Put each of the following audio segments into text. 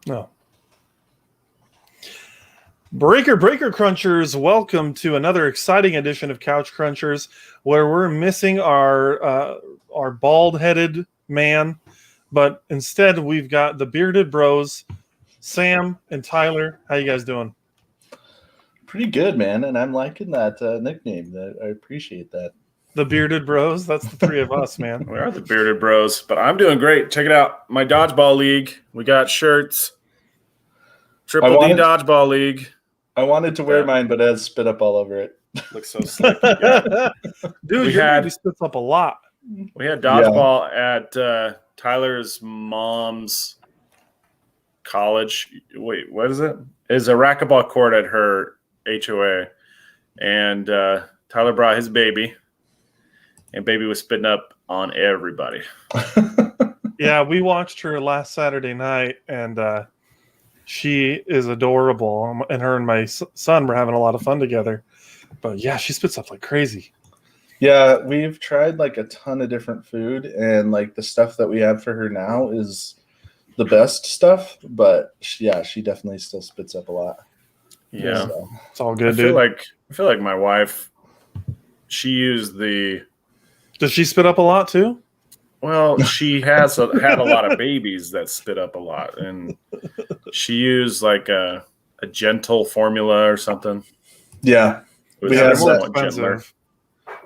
No. Breaker Crunchers, welcome to another exciting edition of Couch Crunchers, where we're missing our bald-headed man, but instead we've got the bearded bros, Sam and Tyler. How you guys doing? Pretty good, man, and I'm liking that nickname. I appreciate that. The bearded bros. That's the three of us, man. We are the bearded bros, but I'm doing great. Check it out, my dodgeball league. We got shirts. Triple D dodgeball league. I wanted to wear mine, but it has spit up all over it. Looks so slick. Yeah. Dude, your baby spits up a lot. We had dodgeball at Tyler's mom's college. Wait, what is it? It's a racquetball court at her HOA. And Tyler brought his baby. And baby was spitting up on everybody. Yeah, we watched her last Saturday night, and she is adorable. And her and my son were having a lot of fun together. But yeah, she spits up like crazy. Yeah, we've tried like a ton of different food, and like the stuff that we have for her now is the best stuff. But yeah, she definitely still spits up a lot. Yeah, so. It's all good, dude. I feel like my wife, she used the. Does she spit up a lot too? Well, she has had a lot of babies that spit up a lot, and she used like a gentle formula or something. Yeah, we have somewhat gentler.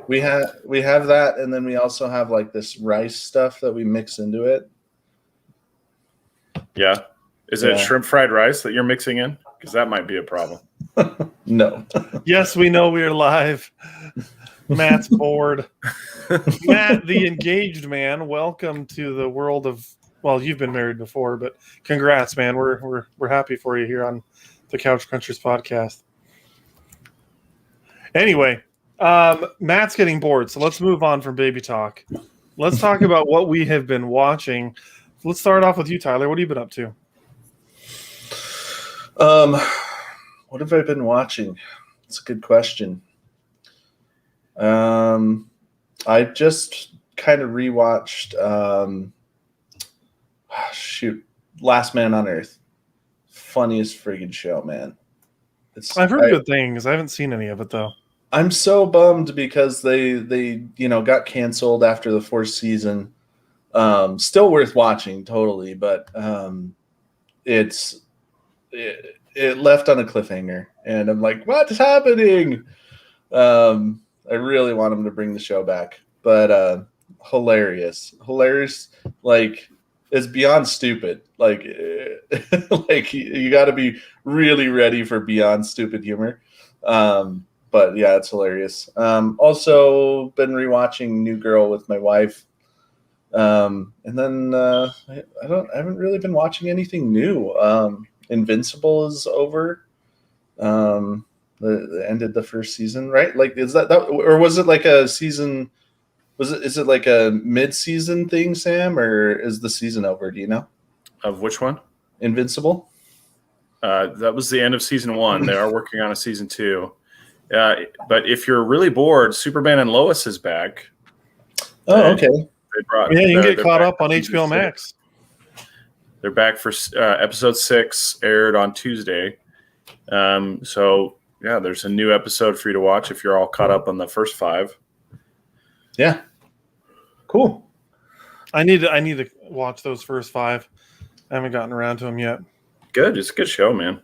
We have that, and then we also have like this rice stuff that we mix into it. Yeah, is it shrimp fried rice that you're mixing in? Because that might be a problem. No. Yes, we know we're live. Matt's bored. Matt, the engaged man, welcome to the world of. Well, you've been married before, but congrats, man. We're happy for you here on the Couch Crunchers podcast. Anyway, Matt's getting bored, so let's move on from baby talk. Let's talk about what we have been watching. Let's start off with you, Tyler. What have you been up to? What have I been watching? It's a good question. I just kind of rewatched Last Man on Earth. Funniest friggin' show, man. I've heard good things. I haven't seen any of it though. I'm so bummed because they got canceled after the fourth season. Still worth watching, totally, but it left on a cliffhanger, and I'm like, what's happening? I really want them to bring the show back, but hilarious, like it's beyond stupid. Like, like you got to be really ready for beyond stupid humor. But yeah, it's hilarious. Also been rewatching New Girl with my wife. And then I haven't really been watching anything new. Invincible is over. Ended the first season, right? Like, is that or was it like a season? Is it like a mid-season thing, Sam, or is the season over? Do you know? Of which one? Invincible. That was the end of season 1. They are working on a season 2. But if you're really bored, Superman and Lois is back. Oh, okay. You can get caught up on HBO Max. They're back for episode 6, aired on Tuesday. So yeah, there's a new episode for you to watch if you're all caught up on the first 5. Yeah. Cool. I need to watch those first 5. I haven't gotten around to them yet. Good. It's a good show, man.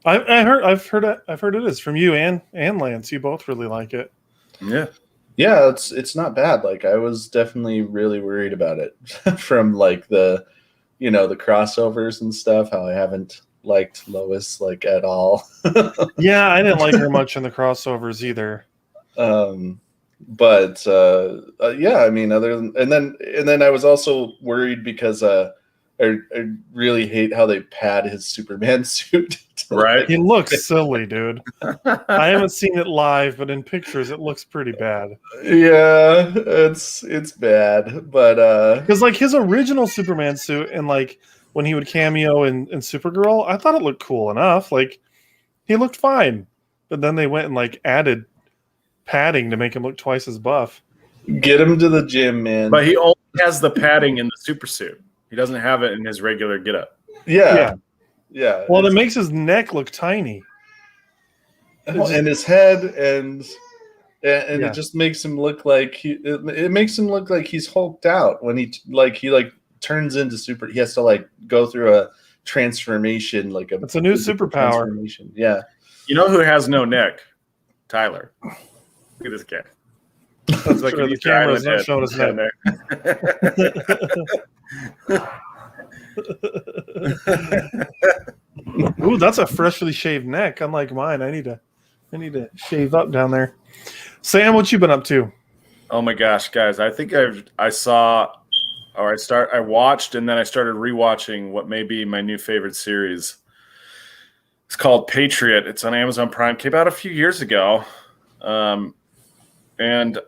I've heard it is from you and Lance. You both really like it. Yeah. Yeah, it's not bad. Like, I was definitely really worried about it from like the crossovers and stuff, how I haven't liked Lois like at all. Yeah, I didn't like her much in the crossovers either. But yeah, I mean, and then I was also worried because I really hate how they pad his Superman suit. Right, he looks silly, dude. I haven't seen it live, but in pictures, it looks pretty bad. Yeah, it's bad, but because like his original Superman suit and like when he would cameo in Supergirl, I thought it looked cool enough. Like he looked fine, but then they went and like added padding to make him look twice as buff. Get him to the gym, man. But he only has the padding in the super suit. He doesn't have it in his regular getup. Yeah. Yeah. Well, it makes his neck look tiny. And his head and Yeah. it just makes him look like it makes him look like he's hulked out when he turns into super. He has to like go through a transformation, like It's a new physical superpower. transformation. Yeah. You know who has no neck? Tyler. Look at this guy. That's like the camera's not showing his neck. Ooh, that's a freshly shaved neck, unlike mine. I need to shave up down there. Sam, what you been up to? Oh my gosh, guys! I think I watched and then I started rewatching what may be my new favorite series. It's called Patriot. It's on Amazon Prime. Came out a few years ago, and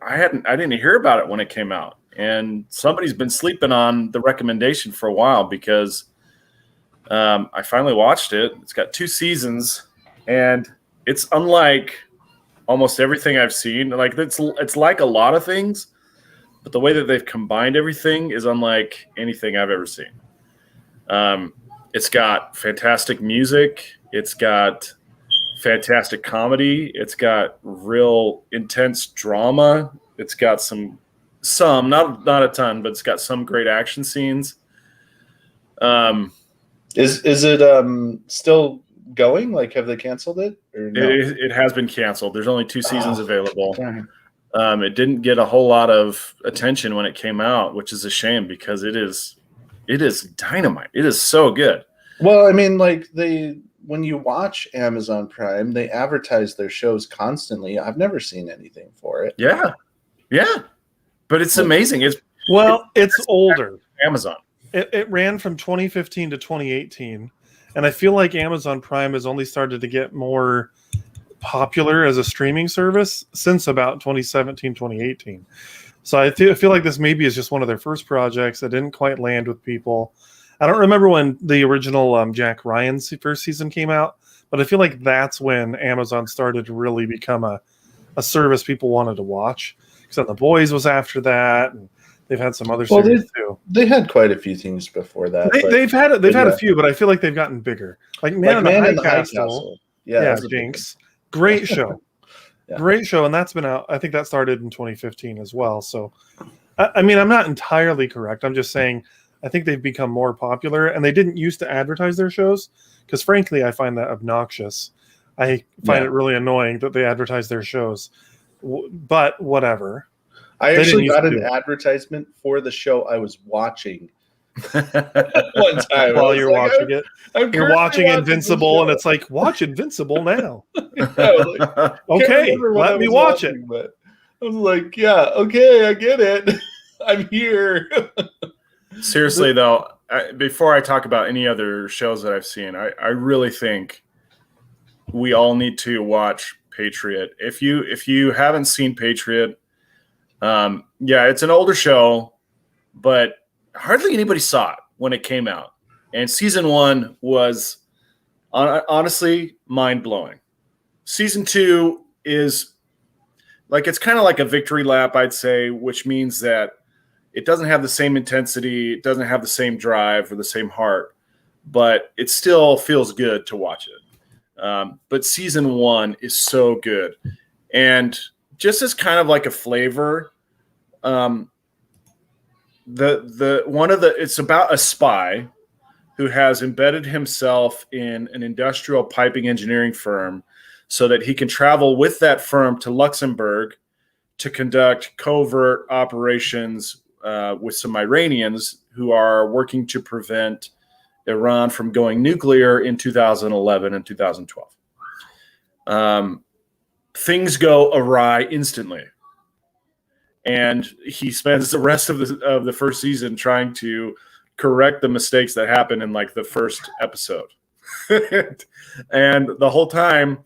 I didn't hear about it when it came out. And somebody's been sleeping on the recommendation for a while because I finally watched it. It's got 2 seasons, and it's unlike almost everything I've seen. Like it's like a lot of things, but the way that they've combined everything is unlike anything I've ever seen. It's got fantastic music. It's got fantastic comedy. It's got real intense drama. It's got some not a ton, but it's got some great action scenes. Is it still going? Like, have they canceled it? Or no? It has been canceled. There's only 2 seasons available. Darn. It didn't get a whole lot of attention when it came out, which is a shame because it is dynamite. It is so good. Well, I mean, like when you watch Amazon Prime, they advertise their shows constantly. I've never seen anything for it. Yeah. But it's amazing. It's older. Amazon. It ran from 2015 to 2018, and I feel like Amazon Prime has only started to get more popular as a streaming service since about 2017, 2018. So I feel like this maybe is just one of their first projects that didn't quite land with people. I don't remember when the original Jack Ryan's first season came out, but I feel like that's when Amazon started to really become a service people wanted to watch. Because The Boys was after that, and they've had some other series too. They had quite a few things before that. They've had a few, but I feel like they've gotten bigger. Like Man in the High Castle. Yeah, Jinx. Great show. Yeah. Great show, and that's been out. I think that started in 2015 as well. So, I mean, I'm not entirely correct. I'm just saying I think they've become more popular, and they didn't used to advertise their shows because, frankly, I find that obnoxious. I find it really annoying that they advertise their shows. But whatever. I actually got an advertisement for the show I was watching one time. While you're watching it. You're watching Invincible, and it's like, watch Invincible now. Okay, let me watch it. But I was like, yeah, okay, I get it. I'm here. Seriously, though, before I talk about any other shows that I've seen, I really think we all need to watch Patriot. If you haven't seen Patriot, it's an older show, but hardly anybody saw it when it came out. And season 1 was honestly mind-blowing. Season 2 is it's kind of like a victory lap, I'd say, which means that it doesn't have the same intensity, it doesn't have the same drive or the same heart, but it still feels good to watch it. But season 1 is so good. And just as kind of like a flavor, it's about a spy who has embedded himself in an industrial piping engineering firm so that he can travel with that firm to Luxembourg to conduct covert operations with some Iranians who are working to prevent Iran from going nuclear in 2011 and 2012. Things go awry instantly. And he spends the rest of the first season trying to correct the mistakes that happen in the first episode. And the whole time,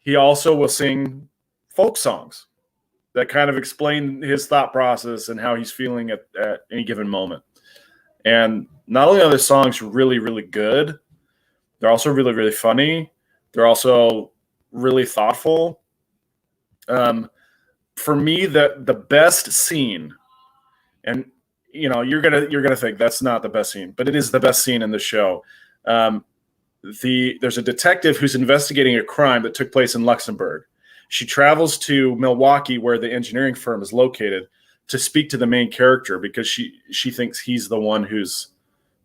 he also will sing folk songs that kind of explain his thought process and how he's feeling at any given moment. And not only are the songs really, really good, they're also really, really funny. They're also really thoughtful. For me, the best scene, and you're gonna think that's not the best scene, but it is the best scene in the show. there's a detective who's investigating a crime that took place in Luxembourg. She travels to Milwaukee, where the engineering firm is located, to speak to the main character because she thinks he's the one who's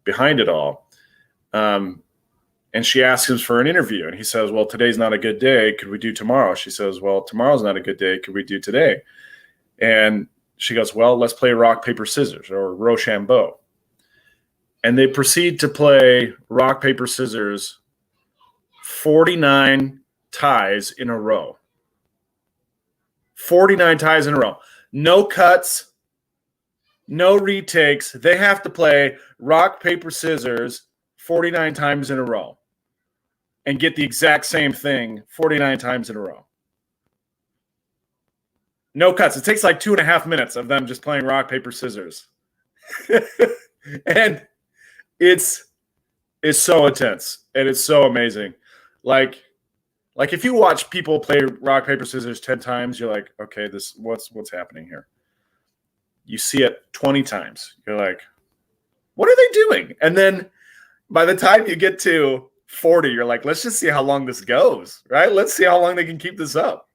behind it all. And she asks him for an interview, and he says, well, today's not a good day. Could we do tomorrow? She says, well, tomorrow's not a good day. Could we do today? And she goes, well, let's play rock, paper, scissors, or Rochambeau. And they proceed to play rock, paper, scissors 49 ties in a row. 49 ties in a row. No cuts, no retakes. They have to play rock, paper, scissors 49 times in a row and get the exact same thing 49 times in a row. No cuts. It takes like 2.5 minutes of them just playing rock, paper, scissors. And it's so intense and it's so amazing. Like if you watch people play rock, paper, scissors 10 times, you're like, okay, what's happening here? You see it 20 times. You're like, what are they doing? And then by the time you get to 40, you're like, let's just see how long this goes, right? Let's see how long they can keep this up.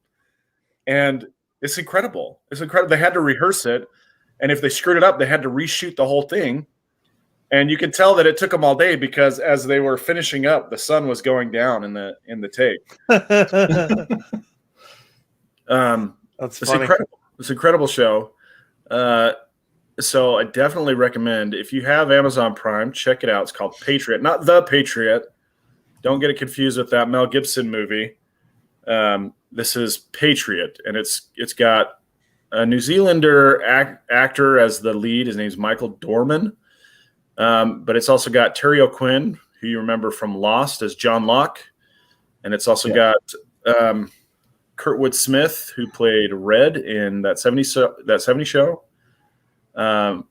And it's incredible. It's incredible. They had to rehearse it. And if they screwed it up, they had to reshoot the whole thing. And you can tell that it took them all day because as they were finishing up, the sun was going down in the take. That's it's funny. incredible. It's an incredible show. So I definitely recommend, if you have Amazon Prime, check it out. It's called Patriot, not The Patriot. Don't get it confused with that Mel Gibson movie. This is Patriot, and it's got a New Zealander actor as the lead. His name's Michael Dorman. But it's also got Terry O'Quinn, who you remember from Lost, as John Locke. And it's also got Kurtwood Smith, who played Red in that 70 show. And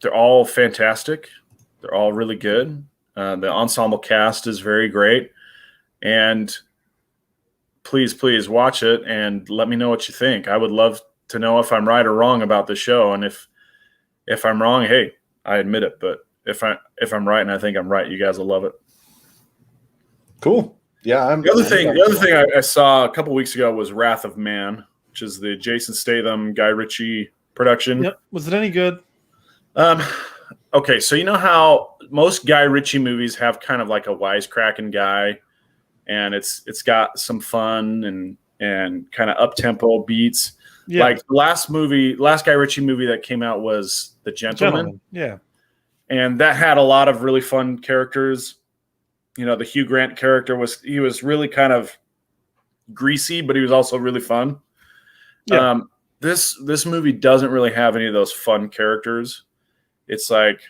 they're all fantastic. They're all really good. The ensemble cast is very great. And please watch it and let me know what you think. I would love to know if I'm right or wrong about the show. And if I'm wrong, hey, I admit it. But if I'm right and I think I'm right, you guys will love it. Cool. Yeah. The other thing I saw a couple weeks ago was Wrath of Man, which is the Jason Statham, Guy Ritchie production. Yep. Was it any good? Okay, so you know how most Guy Ritchie movies have kind of like a wisecracking guy, and it's got some fun and kind of up-tempo beats. Yeah. Like the last Guy Ritchie movie that came out was The Gentleman. Yeah. And that had a lot of really fun characters. You know, the Hugh Grant character was really kind of greasy, but he was also really fun. Yeah. This movie doesn't really have any of those fun characters. It's like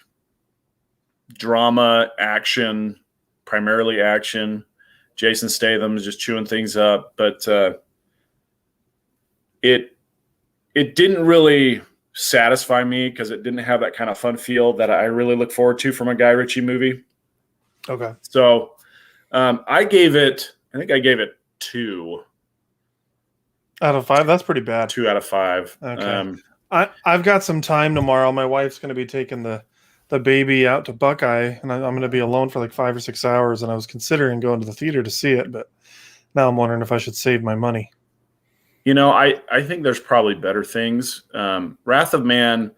drama, action, primarily action. Jason Statham is just chewing things up, but it didn't really satisfy me because it didn't have that kind of fun feel that I really look forward to from a Guy Ritchie movie. Okay. So I think I gave it 2 out of 5. That's pretty bad. 2 out of 5. Okay. I've got some time tomorrow. My wife's going to be taking the baby out to Buckeye, and I'm going to be alone for like 5 or 6 hours. And I was considering going to the theater to see it, but now I'm wondering if I should save my money. You know, I think there's probably better things. Wrath of Man.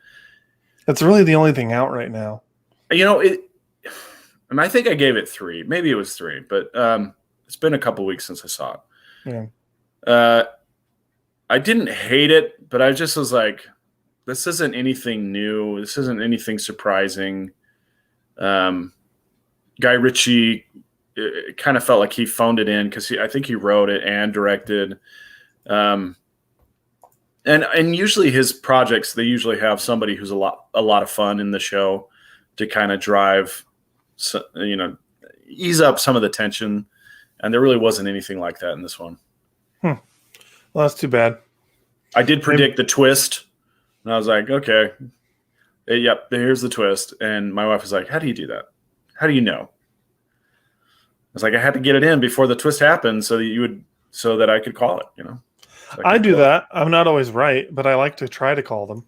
It's really the only thing out right now. You know, and I think I gave it 3. Maybe it was 3, but it's been a couple weeks since I saw it. Yeah. I didn't hate it, but I just was like, this isn't anything new. This isn't anything surprising. Guy Ritchie, it kind of felt like he phoned it in because I think he wrote it and directed. And usually his projects, they usually have somebody who's a lot of fun in the show to kind of drive, ease up some of the tension. And there really wasn't anything like that in this one. Well, that's too bad. I did predict the twist, and I was like, okay, yep, here's the twist. And my wife was like, how do you do that? How do you know? I was like, I had to get it in before the twist happened so that I could call it, So I do that. I'm not always right, but I like to try to call them.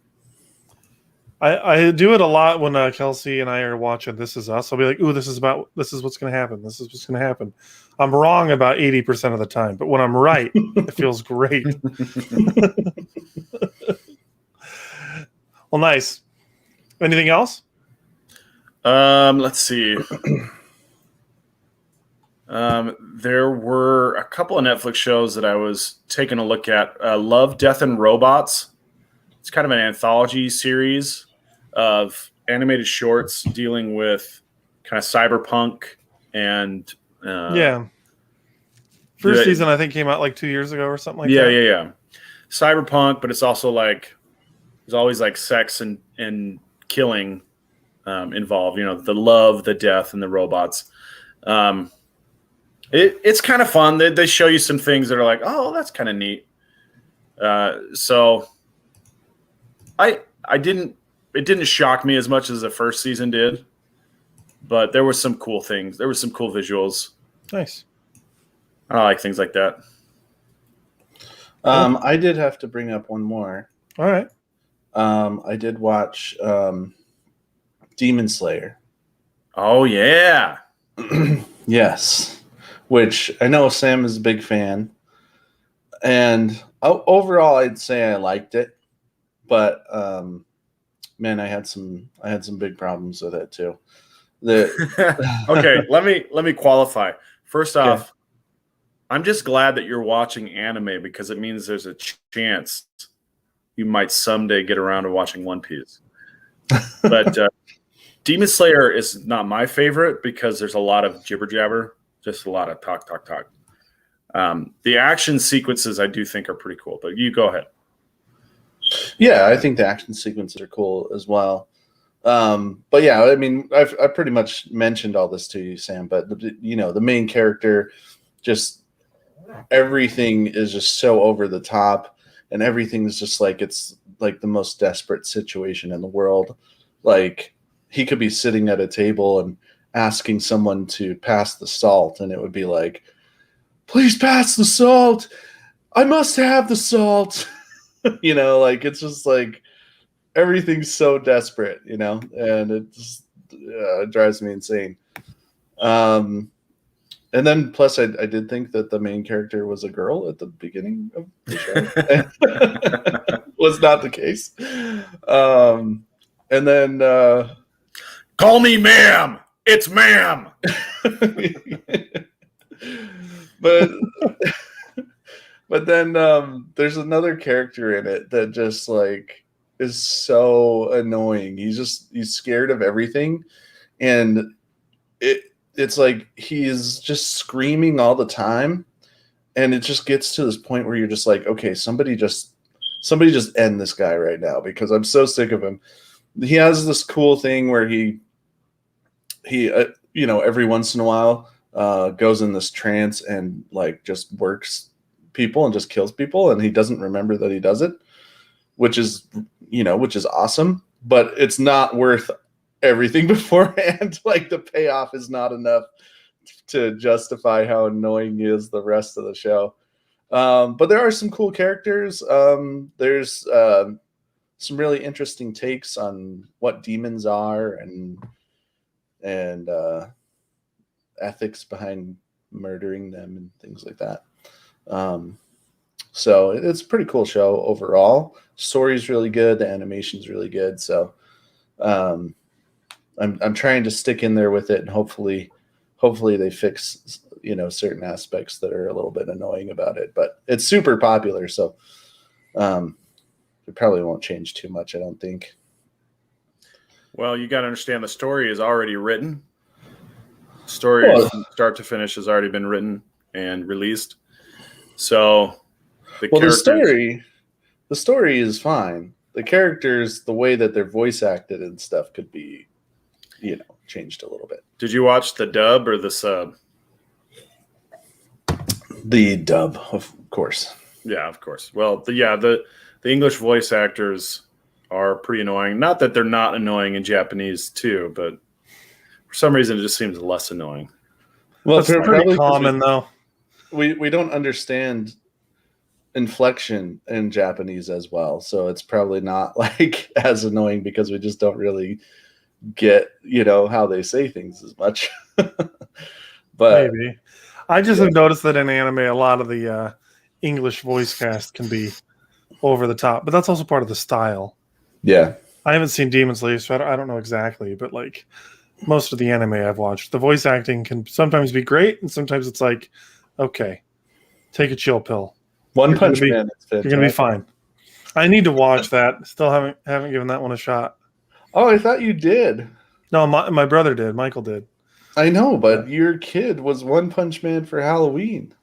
I do it a lot when Kelsey and I are watching This Is Us. I'll be like, "Ooh, this is what's going to happen. This is what's going to happen." I'm wrong about 80% of the time, but when I'm right, it feels great. Well, nice. Anything else? Let's see. There were a couple of Netflix shows that I was taking a look at. Love, Death, and Robots. It's kind of an anthology series of animated shorts dealing with kind of cyberpunk and Yeah. First season, I think, came out like 2 years ago or something like that. Yeah. Cyberpunk, but it's also like there's always like sex and killing involved. You know, the love, the death, and the robots. It's kind of fun. They show you some things that are like, oh, that's kind of neat. So it didn't shock me as much as the first season did, but there were some cool things. There were some cool visuals. Nice. I like things like that. I did have to bring up one more. All right. I did watch Demon Slayer. Oh, yeah. Yes. Which I know Sam is a big fan. And overall, I'd say I liked it. But, man, I had some big problems with it, too. Okay, let me qualify. First off, okay. I'm just glad that you're watching anime because it means there's a chance you might someday get around to watching One Piece. But Demon Slayer is not my favorite because there's a lot of jibber jabber, just a lot of talk. The action sequences I do think are pretty cool, but you go ahead. Yeah, I think the action sequences are cool as well. But yeah, I mean, I pretty much mentioned all this to you, Sam. But the main character, just everything is just so over the top, and everything is just like it's like the most desperate situation in the world. Like he could be sitting at a table and asking someone to pass the salt, and it would be like, "Please pass the salt. I must have the salt." Like it's just like everything's so desperate, and it just it drives me insane. And then plus I did think that the main character was a girl at the beginning of the show. Was not the case. And then call me ma'am. It's ma'am. But then there's another character in it that just like is so annoying. He's scared of everything, and it's like he's just screaming all the time, and it just gets to this point where you're just like, okay, somebody just end this guy right now because I'm so sick of him. He has this cool thing where he every once in a while goes in this trance and like just works people and just kills people, and he doesn't remember that he does it, which is awesome, but it's not worth everything beforehand. Like the payoff is not enough to justify how annoying he is the rest of the show. But there are some cool characters. There's some really interesting takes on what demons are and ethics behind murdering them and things like that. So it's a pretty cool show overall. Story's really good. The animation's really good. So I'm trying to stick in there with it, and hopefully they fix certain aspects that are a little bit annoying about it. But it's super popular, so it probably won't change too much, I don't think. Well, you got to understand the story is already written. Story from start to finish has already been written and released. So the story is fine. The characters, the way that they're voice acted and stuff could be, changed a little bit. Did you watch the dub or the sub? The dub, of course. Yeah, of course. Well, the English voice actors are pretty annoying. Not that they're not annoying in Japanese too, but for some reason it just seems less annoying. Well, it's pretty common though. We don't understand inflection in Japanese as well, so it's probably not like as annoying because we just don't really get how they say things as much. But Maybe. I just have noticed that in anime, a lot of the English voice cast can be over the top, but that's also part of the style. yeah, I haven't seen Demon Slayer, so I don't know exactly, but like most of the anime I've watched, the voice acting can sometimes be great, and sometimes it's like, okay, take a chill pill. One Punch Man is fantastic. You're gonna be fine. I need to watch that. Still haven't given that one a shot. Oh, I thought you did. No, my brother did. Michael did. I know, but your kid was One Punch Man for Halloween.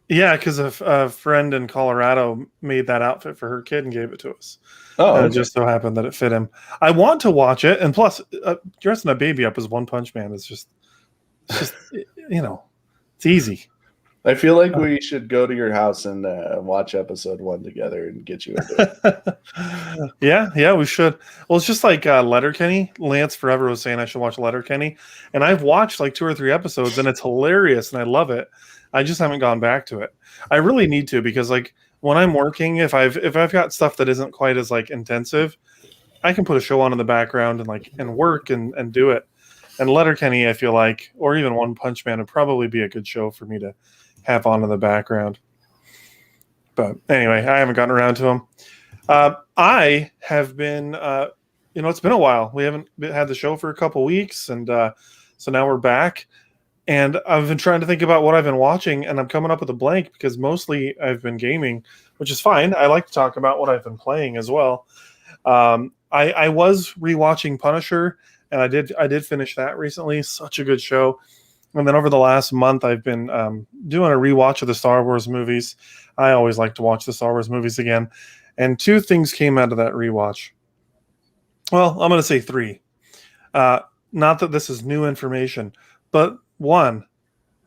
Yeah, because a friend in Colorado made that outfit for her kid and gave it to us. Oh, and okay. It just so happened that it fit him. I want to watch it, and plus, dressing a baby up as One Punch Man is just it's easy. I feel like we should go to your house and watch episode 1 together and get you into it. Yeah, we should. Well, it's just like Letterkenny. Lance forever was saying I should watch Letterkenny, and I've watched like 2 or 3 episodes, and it's hilarious, and I love it. I just haven't gone back to it. I really need to, because like when I'm working, if I've got stuff that isn't quite as like intensive, I can put a show on in the background and work and do it. And Letterkenny, I feel like, or even One Punch Man, would probably be a good show for me to have on in the background. But anyway, I haven't gotten around to them. I have been, it's been a while. We haven't had the show for a couple weeks, and so now we're back. And I've been trying to think about what I've been watching, and I'm coming up with a blank because mostly I've been gaming, which is fine. I like to talk about what I've been playing as well. I was rewatching Punisher, and I did finish that recently. Such a good show. And then over the last month, I've been doing a rewatch of the Star Wars movies. I always like to watch the Star Wars movies again. And 2 things came out of that rewatch. Well, I'm going to say 3. Not that this is new information, but 1,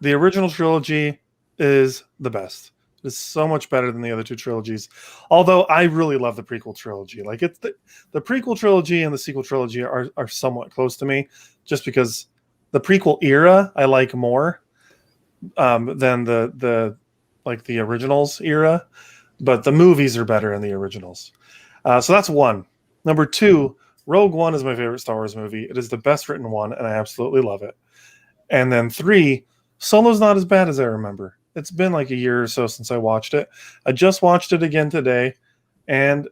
the original trilogy is the best. It's so much better than the other 2 trilogies. Although I really love the prequel trilogy. Like it's the prequel trilogy and the sequel trilogy are somewhat close to me, just because the prequel era I like more than the originals era, but the movies are better in the originals. So that's 1. Number 2, Rogue One is my favorite Star Wars movie. It is the best written one, and I absolutely love it. And then 3, Solo's not as bad as I remember. It's been like a year or so since I watched it. I just watched it again today, and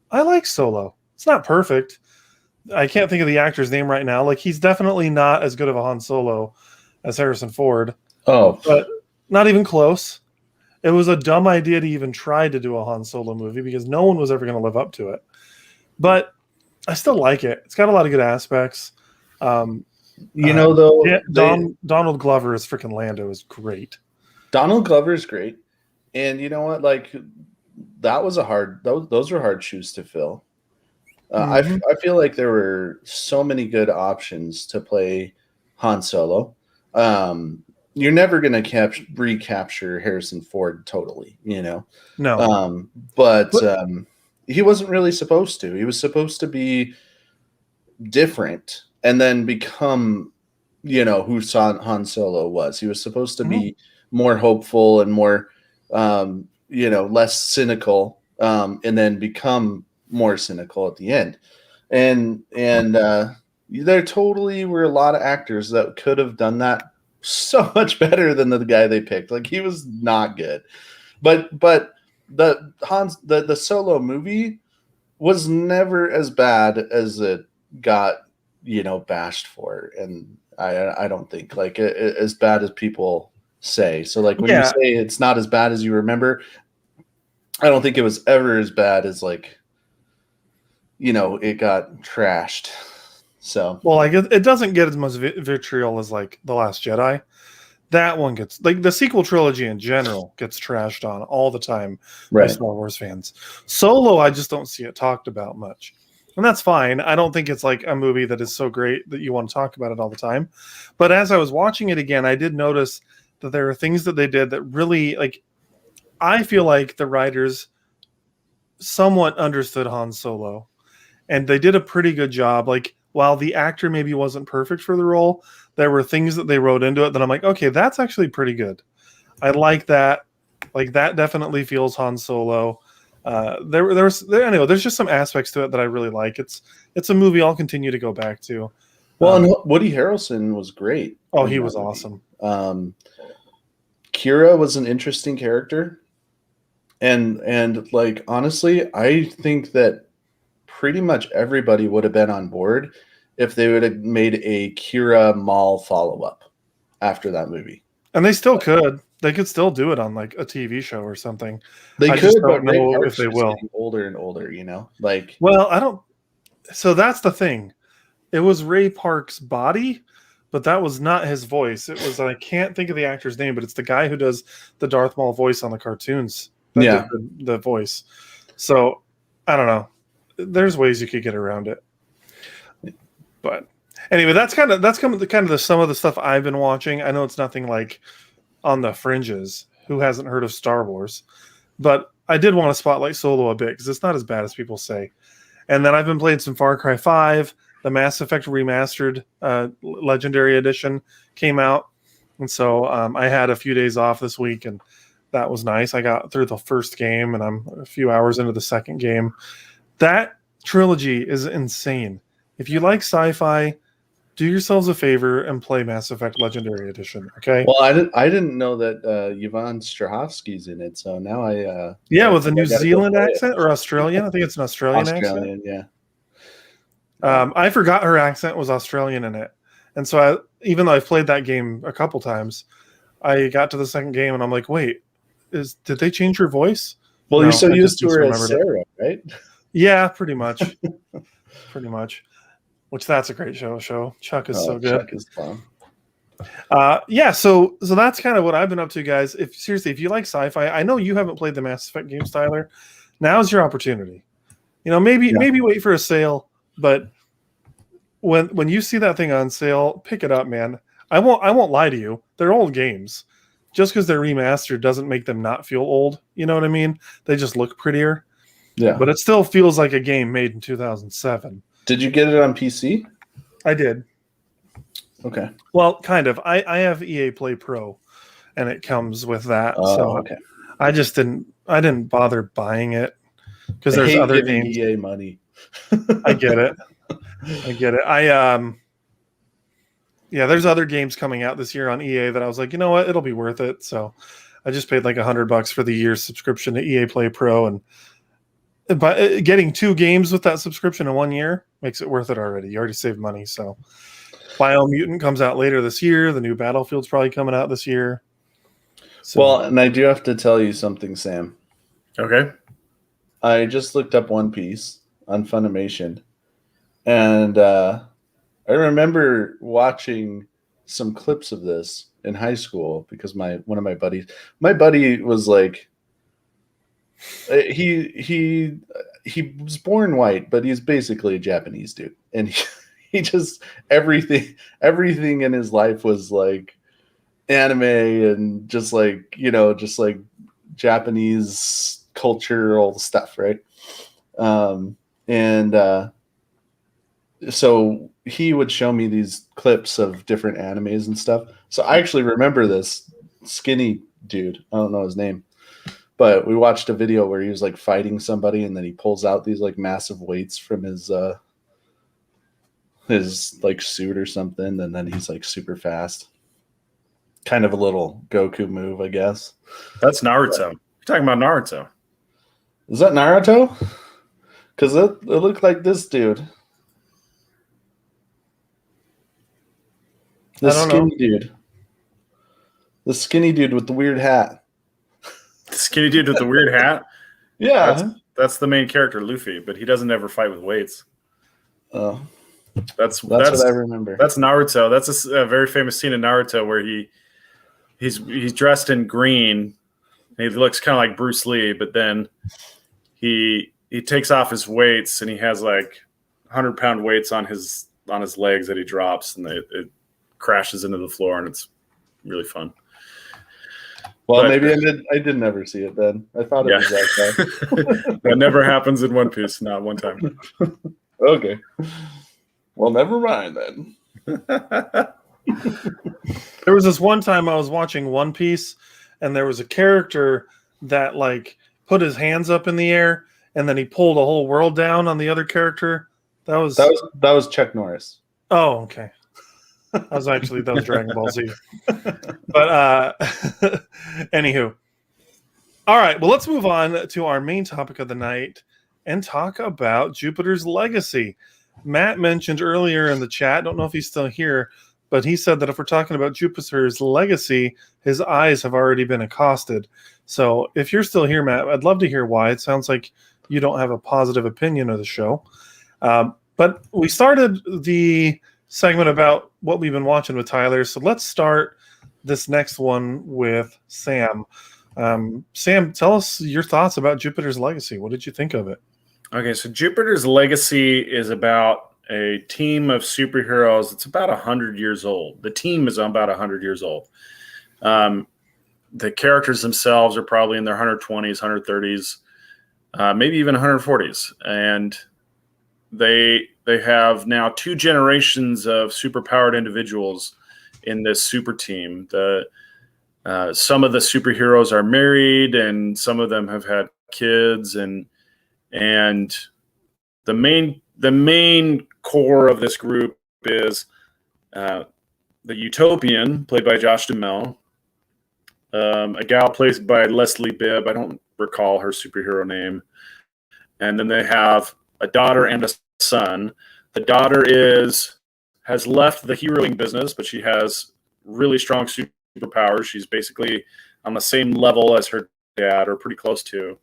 I like Solo. It's not perfect. I can't think of the actor's name right now. Like, he's definitely not as good of a Han Solo as Harrison Ford. Oh. But not even close. It was a dumb idea to even try to do a Han Solo movie because no one was ever going to live up to it. But I still like it. It's got a lot of good aspects. Though, Donald Glover as freaking Lando is great. Donald Glover is great, and you know what? Like, that was those were hard shoes to fill. I feel like there were so many good options to play Han Solo. You're never going to recapture Harrison Ford totally, No. But he wasn't really supposed to. He was supposed to be different and then become, who Han Solo was. He was supposed to be more hopeful and more, less cynical, and then become more cynical at the end. And there totally were a lot of actors that could have done that so much better than the guy they picked. Like, he was not good. But the Solo movie was never as bad as it got, bashed for. And I don't think like as bad as people say. So like when you say it's not as bad as you remember, I don't think it was ever as bad as like, it got trashed. So, well, like it doesn't get as much vitriol as like The Last Jedi. That one gets, like, the sequel trilogy in general gets trashed on all the time by Star Wars fans. Solo, I just don't see it talked about much. And that's fine. I don't think it's like a movie that is so great that you want to talk about it all the time. But as I was watching it again, I did notice that there are things that they did that really, like, I feel like the writers somewhat understood Han Solo. And they did a pretty good job. Like, while the actor maybe wasn't perfect for the role, there were things that they wrote into it that I'm like, okay, that's actually pretty good. I like that. Like that definitely feels Han Solo. Anyway, there's just some aspects to it that I really like. It's a movie I'll continue to go back to. Well, and Woody Harrelson was great. Oh, he was awesome. Kira was an interesting character. And like, honestly, I think that pretty much everybody would have been on board if they would have made a Kira Maul follow-up after that movie. And they still could. They could still do it on like a TV show or something. They I could, just but don't know Ray if they Park's will. getting older and older, like. Well, I don't. So that's the thing. It was Ray Park's body, but that was not his voice. It was, I can't think of the actor's name, but it's the guy who does the Darth Maul voice on the cartoons. That did the voice. So I don't know. There's ways you could get around it. But anyway, that's kind of some of the stuff I've been watching. I know it's nothing like on the fringes. Who hasn't heard of Star Wars? But I did want to spotlight Solo a bit because it's not as bad as people say. And then I've been playing some Far Cry 5. The Mass Effect Remastered Legendary Edition came out. And so I had a few days off this week, and that was nice. I got through the first game, and I'm a few hours into the second game. That trilogy is insane. If you like sci-fi, do yourselves a favor and play Mass Effect Legendary Edition, okay? Well, I didn't know that Yvonne Strahovski's in it, so now with a New Zealand accent or Australian. I think it's an Australian accent. Yeah. I forgot her accent was Australian in it, and so even though I've played that game a couple times, I got to the second game and I'm like, wait, did they change her voice? Well, you're so used to her as Sarah, right? Yeah, pretty much. Pretty much. Which that's a great show. Chuck is so good. Chuck is fun. So that's kind of what I've been up to, guys. If you like sci-fi, I know you haven't played the Mass Effect games, Tyler. Now's your opportunity. Maybe wait for a sale, but when you see that thing on sale, pick it up, man. I won't lie to you. They're old games. Just because they're remastered doesn't make them not feel old. You know what I mean? They just look prettier. Yeah. But it still feels like a game made in 2007. Did you get it on PC? I did. Okay. Well, kind of. I have EA Play Pro, and it comes with that. So okay. I didn't bother buying it because there's other games. EA money. I get it. There's other games coming out this year on EA that I was like, you know what, it'll be worth it. So I just paid like $100 for the year's subscription to EA Play Pro, and by getting 2 games with that subscription in 1 year makes it worth it already. You already saved money. So Biomutant comes out later this year. The new Battlefield's probably coming out this year. So, well, and I do have to tell you something, Sam. Okay. I just looked up One Piece on Funimation, and I remember watching some clips of this in high school because one of my buddy was like, he was born white, but he's basically a Japanese dude, and he just everything in his life was like anime and just like Japanese cultural stuff, right? So he would show me these clips of different animes and stuff. So I actually remember this skinny dude. I don't know his name, but we watched a video where he was like fighting somebody, and then he pulls out these like massive weights from his like suit or something, and then he's like super fast. Kind of a little Goku move, I guess. That's Naruto. You're talking about Naruto. Is that Naruto? Because it looked like this dude. The skinny dude. The skinny dude with the weird hat. The skinny dude with the weird hat? Yeah. That's the main character, Luffy, but he doesn't ever fight with weights. Oh. That's what I remember. That's Naruto. That's a very famous scene in Naruto where he's dressed in green. And he looks kind of like Bruce Lee, but then he takes off his weights, and he has like 100-pound weights on his legs that he drops, and it crashes into the floor, and it's really fun. Well, maybe I did never see it then. I thought it was that. That never happens in One Piece, not one time. Okay. Well, never mind then. There was this one time I was watching One Piece, and there was a character that like put his hands up in the air and then he pulled a whole world down on the other character? That was Chuck Norris. Oh, okay. That was Dragon Ball Z. But anywho. All right, well, let's move on to our main topic of the night and talk about Jupiter's legacy. Matt mentioned earlier in the chat, don't know if he's still here, but he said that if we're talking about Jupiter's legacy, his eyes have already been accosted. So if you're still here, Matt, I'd love to hear why. It sounds like you don't have a positive opinion of the show. But we started the segment about what we've been watching with Tyler. So let's start this next one with Sam. Sam, tell us your thoughts about Jupiter's legacy. What did you think of it? Okay, so Jupiter's legacy is about a team of superheroes. It's about 100 years old. The team is about 100 years old. The characters themselves are probably in their 120s, 130s, maybe even 140s. And they have now 2 generations of superpowered individuals in this super team. Some of the superheroes are married, and some of them have had kids, and the main core of this group is the Utopian, played by Josh Duhamel, a gal played by Leslie Bibb. I don't recall her superhero name. And then they have a daughter and a son. The daughter has left the heroing business, but she has really strong superpowers. She's basically on the same level as her dad, or pretty close to.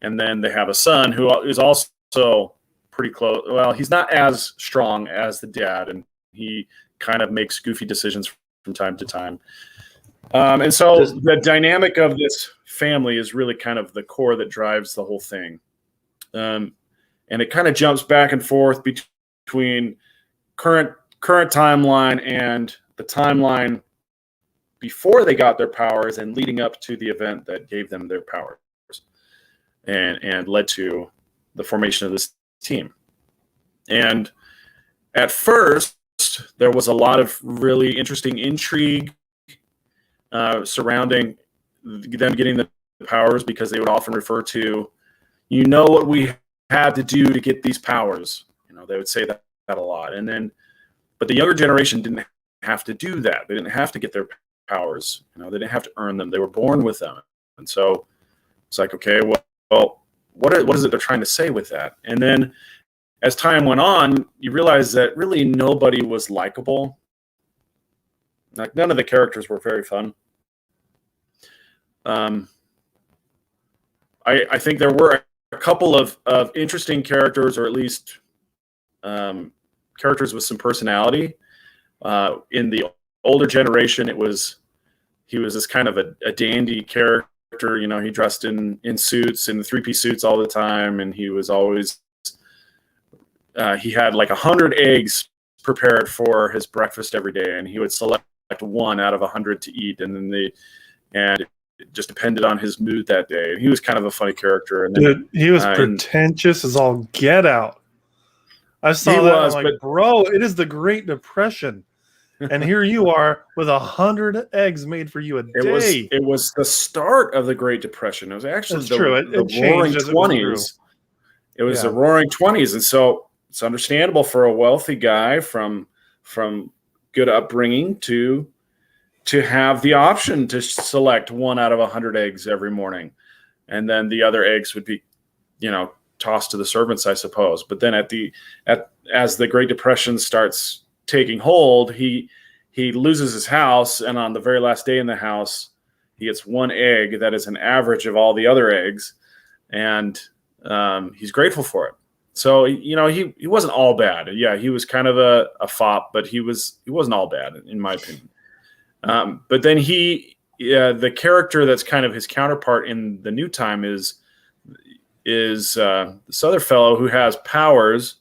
And then they have a son who is also pretty close. Well, he's not as strong as the dad, and he kind of makes goofy decisions from time to time. And so the dynamic of this family is really kind of the core that drives the whole thing. And it kind of jumps back and forth between current timeline and the timeline before they got their powers and leading up to the event that gave them their powers and led to the formation of this team. And at first, there was a lot of really interesting intrigue surrounding them getting the powers, because they would often refer to, what we had to do to get these powers. They would say that a lot. But the younger generation didn't have to do that. They didn't have to get their powers. They didn't have to earn them. They were born with them. And so it's like, okay, well, what is it they're trying to say with that? And then as time went on, you realize that really nobody was likable. Like, none of the characters were very fun. I think there were a couple of interesting characters, or at least characters with some personality. In the older generation, he was this kind of a dandy character. He dressed in suits, in the 3-piece suits all the time, and he was always he had like 100 eggs prepared for his breakfast every day, and he would select one out of 100 to eat, and it just depended on his mood that day. And he was kind of a funny character. And then, dude, he was pretentious as all get out. I saw that. I'm like, bro, it is the Great Depression. And here you are with 100 eggs made for you a day. It was the start of the Great Depression. It was actually the Roaring 20s. It was the Roaring 20s. And so it's understandable for a wealthy guy from good upbringing to have the option to select one out of 100 eggs every morning. And then the other eggs would be, tossed to the servants, I suppose. But then as the Great Depression starts taking hold, he loses his house, and on the very last day in the house, he gets one egg that is an average of all the other eggs, and he's grateful for it. So he wasn't all bad. Yeah, he was kind of a fop, but he wasn't all bad in my opinion. But then the character that's kind of his counterpart in the new time is this other fellow who has powers,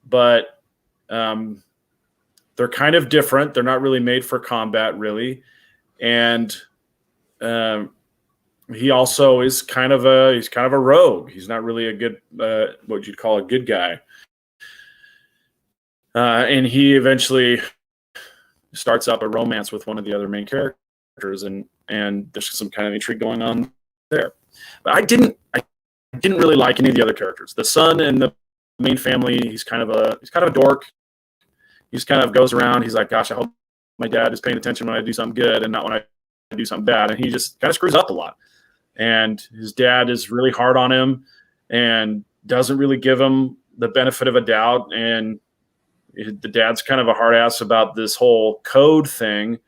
but they're kind of different. They're not really made for combat, really. And he also is kind of a rogue. He's not really a good, what you'd call a good guy. And he eventually starts up a romance with one of the other main characters, and there's some kind of intrigue going on there. But I didn't really like any of the other characters. The son and the main family, he's kind of a dork. He just kind of goes around. He's like, gosh, I hope my dad is paying attention when I do something good and not when I do something bad. And he just kind of screws up a lot. And his dad is really hard on him and doesn't really give him the benefit of a doubt. And the dad's kind of a hard ass about this whole code thing.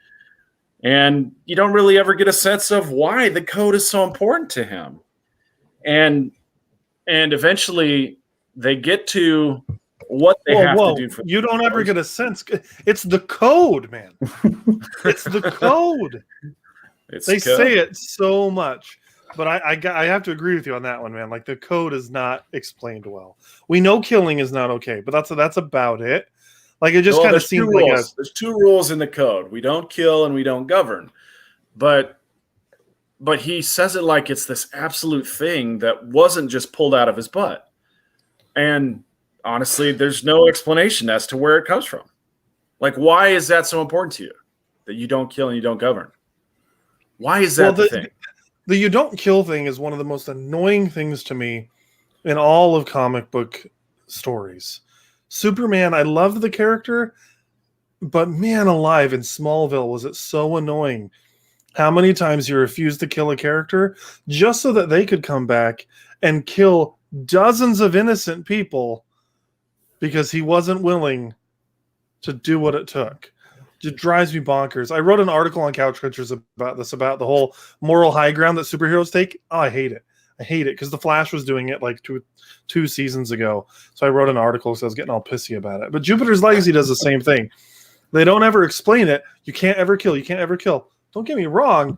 And you don't really ever get a sense of why the code is so important to him. And eventually they get to what they have to do. You don't ever get a sense. It's the code, man. It's the code. They say it so much. But I have to agree with you on that one, man. Like, the code is not explained well. We know killing is not okay, but that's about it. Like, it just kind of seems like there's 2 rules in the code. We don't kill and we don't govern. But he says it like it's this absolute thing that wasn't just pulled out of his butt. And honestly, there's no explanation as to where it comes from. Like, why is that so important to you? That you don't kill and you don't govern? Why is that the thing? The you don't kill thing is one of the most annoying things to me in all of comic book stories. Superman, I loved the character, but man alive, in Smallville, was it so annoying how many times you refused to kill a character just so that they could come back and kill dozens of innocent people because he wasn't willing to do what it took. It drives me bonkers. I wrote an article on Couch Crunchers about this, about the whole moral high ground that superheroes take. Oh, I hate it. I hate it because The Flash was doing it like two seasons ago. So I wrote an article because I was getting all pissy about it. But Jupiter's Legacy does the same thing. They don't ever explain it. You can't ever kill. You can't ever kill. Don't get me wrong.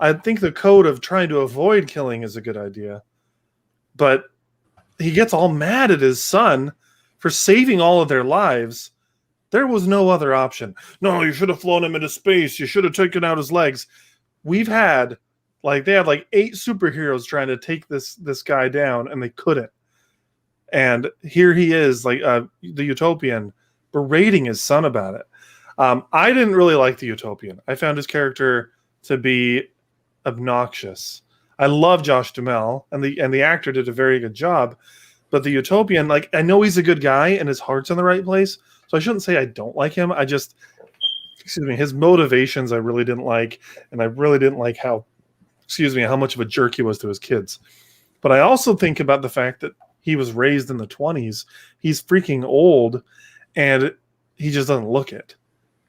I think the code of trying to avoid killing is a good idea. But he gets all mad at his son for saving all of their lives. There was no other option. No, you should have flown him into space. You should have taken out his legs. They had 8 superheroes trying to take this guy down, and they couldn't. And here he is, like the Utopian, berating his son about it. I didn't really like the Utopian. I found his character to be obnoxious. I love Josh Duhamel, and the actor did a very good job. But the Utopian, like, I know he's a good guy and his heart's in the right place, so I shouldn't say I don't like him. His motivations I really didn't like, and I really didn't like how much of a jerk he was to his kids. But I also think about the fact that he was raised in the 20s. He's freaking old, and he just doesn't look it.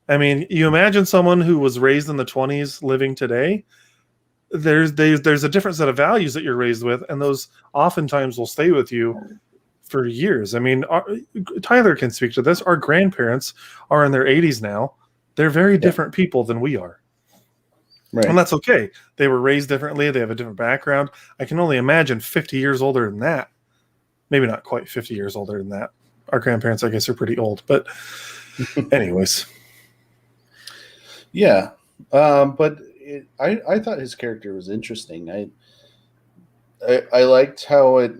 I mean, you imagine someone who was raised in the 20s living today. There's a different set of values that you're raised with, and those oftentimes will stay with you for years. I mean, Tyler can speak to this. Our grandparents are in their 80s now. They're very different people than we are. Right. And that's okay. They were raised differently. They have a different background. I can only imagine 50 years older than that. Maybe not quite 50 years older than that. Our grandparents, I guess, are pretty old. But anyways. Yeah. But I thought his character was interesting. I liked how it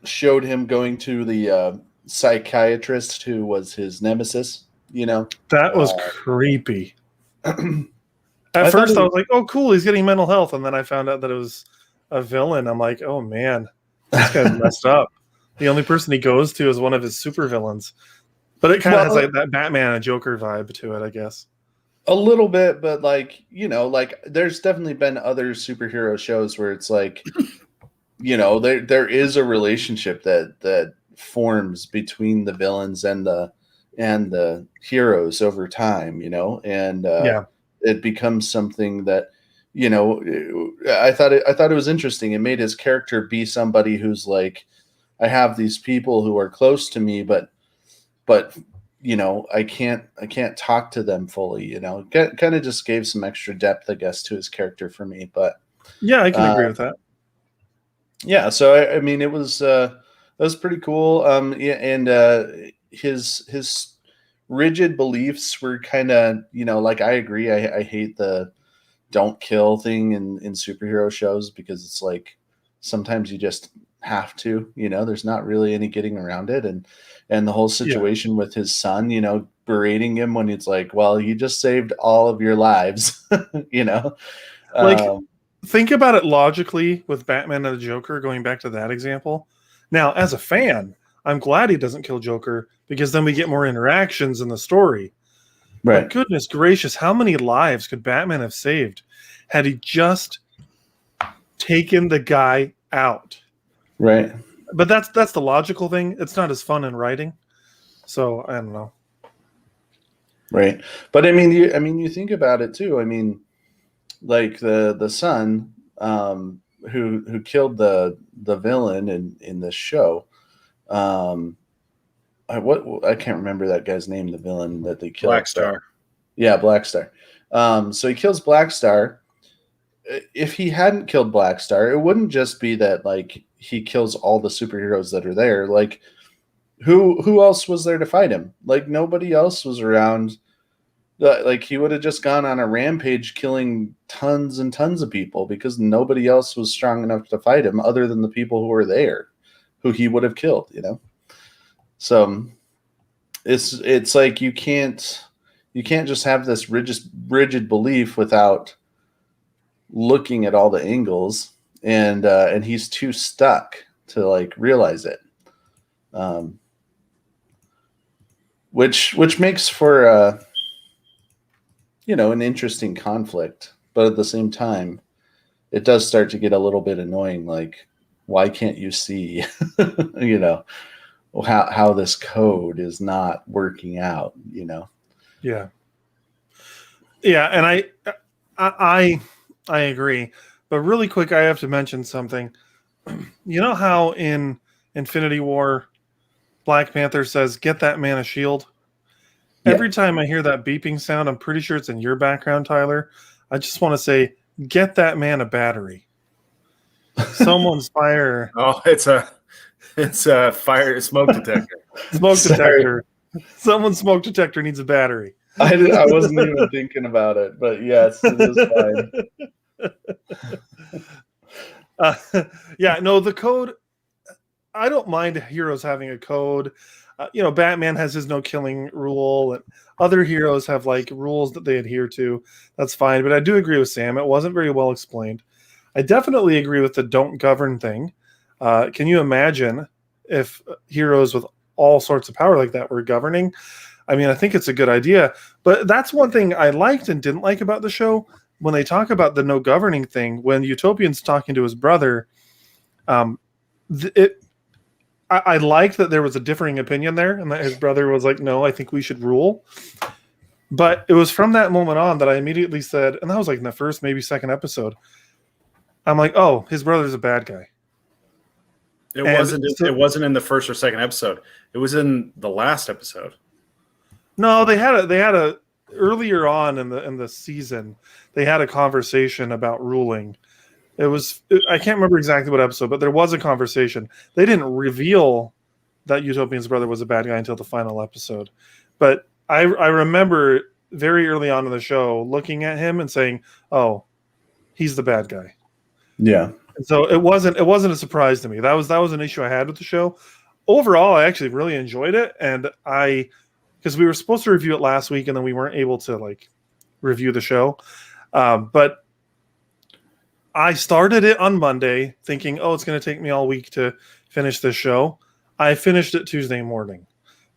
showed him going to the psychiatrist who was his nemesis. That was creepy. At first I was like, oh cool, he's getting mental health, and then I found out that it was a villain. I'm like, oh man, this guy's messed up. The only person he goes to is one of his super villains. But it kind of has like that Batman and Joker vibe to it, I guess. A little bit, but there's definitely been other superhero shows where it's like, there is a relationship that forms between the villains and the heroes over time, and it becomes something that, I thought it was interesting. It made his character be somebody who's like, I have these people who are close to me, but I can't talk to them fully, kind of just gave some extra depth, I guess, to his character for me. But yeah, I can agree with that. Yeah. So, I mean, it was pretty cool. And his rigid beliefs were kind of, I agree. I hate the don't kill thing in superhero shows, because it's like, sometimes you just have to, there's not really any getting around it. And the whole situation with his son, berating him when it's like, well, you just saved all of your lives, think about it logically with Batman and the Joker, going back to that example. Now, as a fan, I'm glad he doesn't kill Joker because then we get more interactions in the story. Right. But goodness gracious, how many lives could Batman have saved had he just taken the guy out? Right. But that's the logical thing. It's not as fun in writing. So I don't know. Right. But I mean, you think about it too. I mean, like the son who killed the villain in this show. I can't remember that guy's name. The villain that they killed. Black Star. Yeah, Black Star. So he kills Black Star. If he hadn't killed Black Star, it wouldn't just be that like he kills all the superheroes that are there. Like who else was there to fight him? Like nobody else was around. Like he would have just gone on a rampage killing tons and tons of people because nobody else was strong enough to fight him other than the people who were there, who he would have killed, you know? So it's like you can't just have this rigid belief without looking at all the angles, and he's too stuck to like realize it, which makes for an interesting conflict, but at the same time it does start to get a little bit annoying. Like, why can't you see how this code is not working out, Yeah, and I agree. But really quick, I have to mention something. You know how in Infinity War, Black Panther says, "Get that man a shield"? Yeah. Every time I hear that beeping sound, I'm pretty sure it's in your background, Tyler. I just want to say, get that man a battery. Someone's fire. Oh, it's a fire smoke detector. Smoke Sorry. detector. Someone's smoke detector needs a battery. I wasn't even thinking about it, but yes, it is fine. Yeah, no, the code. I don't mind heroes having a code. Batman has his no killing rule, and other heroes have like rules that they adhere to. That's fine, but I do agree with Sam. It wasn't very well explained. I definitely agree with the don't govern thing. Can you imagine if heroes with all sorts of power like that were governing? I mean, I think it's a good idea, but that's one thing I liked and didn't like about the show. When they talk about the no governing thing, when Utopian's talking to his brother, I liked that there was a differing opinion there, and that his brother was like, "No, I think we should rule." But it was from that moment on that I immediately said, and that was like in the first, maybe second episode, I'm like, "Oh, his brother's a bad guy." It wasn't in the first or second episode. It was in the last episode. No, they had a earlier on in the season, they had a conversation about ruling. I can't remember exactly what episode, but there was a conversation. They didn't reveal that Utopian's brother was a bad guy until the final episode. But I remember very early on in the show looking at him and saying, "Oh, he's the bad guy." Yeah. And so it wasn't a surprise to me. That was an issue I had with the show. Overall, I actually really enjoyed it, and because we were supposed to review it last week and then we weren't able to like review the show, but I started it on Monday thinking, "Oh, it's going to take me all week to finish this show." I finished it Tuesday morning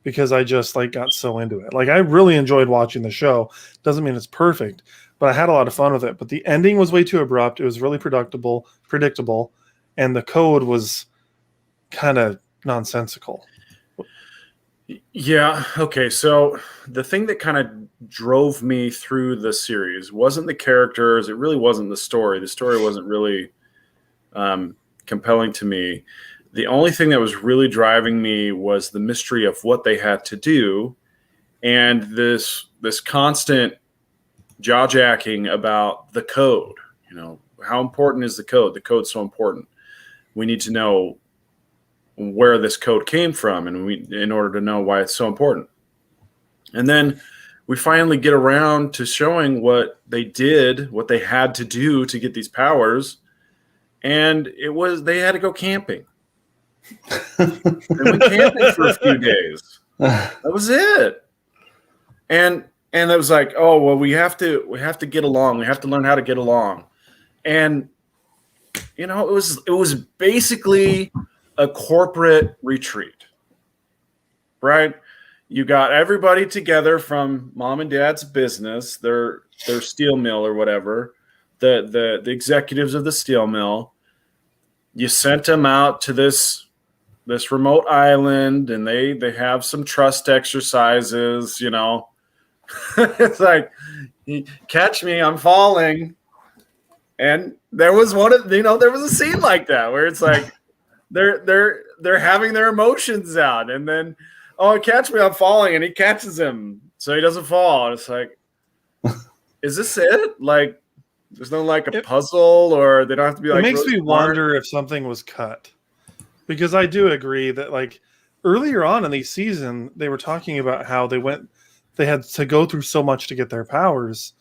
because I just like got so into it. Like I really enjoyed watching the show. Doesn't mean it's perfect, but I had a lot of fun with it. But the ending was way too abrupt. It was really predictable, and the code was kind of nonsensical. Yeah. Okay. So the thing that kind of drove me through the series wasn't the characters. It really wasn't the story. The story wasn't really compelling to me. The only thing that was really driving me was the mystery of what they had to do, and this constant jaw-jacking about the code. How important is the code? The code's so important. We need to know where this code came from, and in order to know why it's so important. And then we finally get around to showing what they did, what they had to do to get these powers, and they had to go camping. And we camping for a few days. That was it. And it was like, oh well, we have to get along. We have to learn how to get along. And it was basically a corporate retreat, right? You got everybody together from mom and dad's business, their steel mill or whatever, the executives of the steel mill. You sent them out to this remote island, and they have some trust exercises, It's like, catch me, I'm falling. And there was there was a scene like that where it's like they're having their emotions out, and then, oh, catch me, I'm falling, and he catches him so he doesn't fall. And it's like, is this it? Like, there's no like a puzzle, or they don't have to be like. It makes me wonder if something was cut, because I do agree that like earlier on in the season they were talking about how they had to go through so much to get their powers,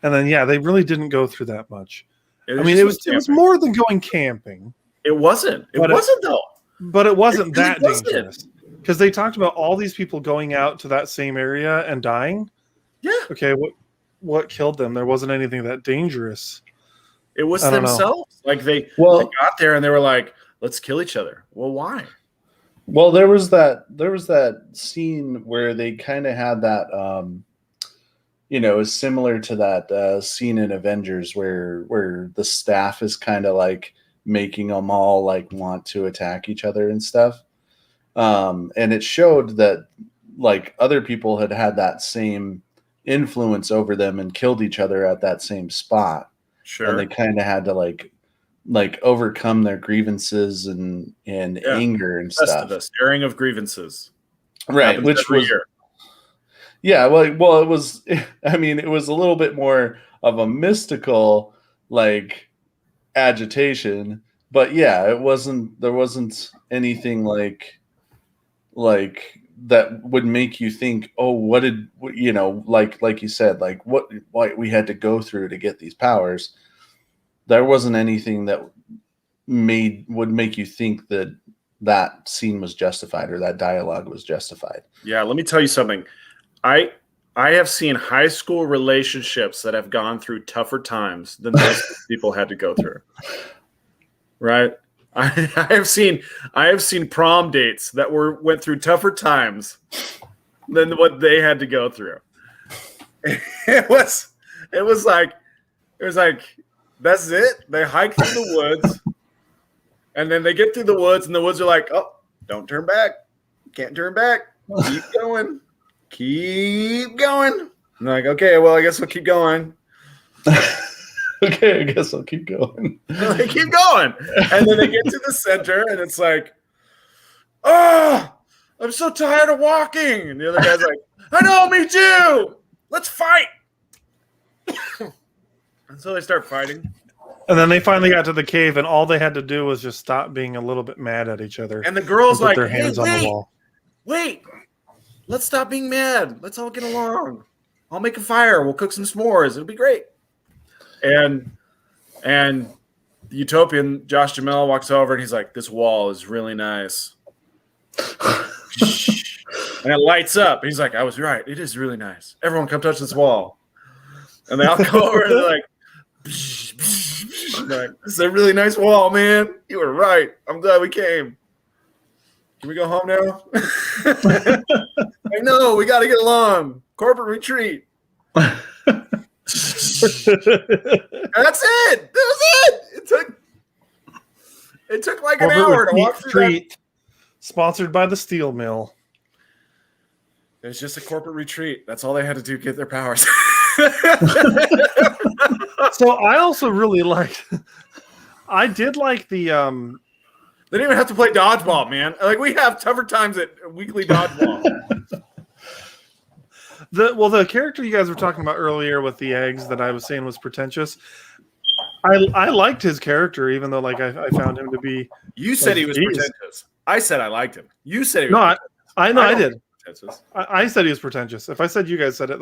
and then they really didn't go through that much. It was more than going camping. It wasn't. It wasn't though. But it wasn't that dangerous, because they talked about all these people going out to that same area and dying. Yeah. Okay. What killed them? There wasn't anything that dangerous. It was themselves. Like they got there and they were like, "Let's kill each other." Well, why? Well, there was that scene where they kind of had that, is similar to that scene in Avengers where the staff is kind of like making them all like want to attack each other and stuff. And it showed that like other people had that same influence over them and killed each other at that same spot. Sure. And they kind of had to like overcome their grievances and anger and stuff. Festivus, airing of grievances. Right. Which was year. Yeah. Well, it was, I mean, it was a little bit more of a mystical like agitation, but there wasn't anything like that would make you think, oh, what did like you said, like what we had to go through to get these powers. There wasn't anything that would make you think that scene was justified or that dialogue was justified. Yeah, let me tell you something. I have seen high school relationships that have gone through tougher times than those people had to go through. Right? I have seen prom dates that went through tougher times than what they had to go through. It was like that's it. They hike through the woods, and then they get through the woods, and the woods are like, oh, don't turn back. Can't turn back. Keep going. Keep going. I'm like, okay, well, I guess we'll keep going. Okay, I guess I'll keep going. They keep going. And then they get to the center, and it's like, oh, I'm so tired of walking. And the other guy's like, I know, me too. Let's fight. And so they start fighting. And then they finally got to the cave, and all they had to do was just stop being a little bit mad at each other. And the girl's like, their hands on the wall. Wait, let's stop being mad. Let's all get along. I'll make a fire. We'll cook some s'mores. It'll be great. And the Utopian Josh Jamel walks over and he's like, this wall is really nice. And it lights up. He's like, I was right. It is really nice. Everyone come touch this wall. And they all go over and they're like, this is a really nice wall, man. You were right. I'm glad we came. Can we go home now? I know. We got to get along. Corporate retreat. That's it. That was it. It took like an hour to walk through that. Sponsored by the steel mill. It was just a corporate retreat. That's all they had to do to get their powers. So I also really liked. I did like the. They didn't even have to play dodgeball, man. Like we have tougher times at weekly dodgeball. The character you guys were talking about earlier with the eggs that I was saying was pretentious. I liked his character, even though like I found him to be. You said he was pretentious. I said I liked him. You said he was. I did. I said he was pretentious. If I said you guys said it,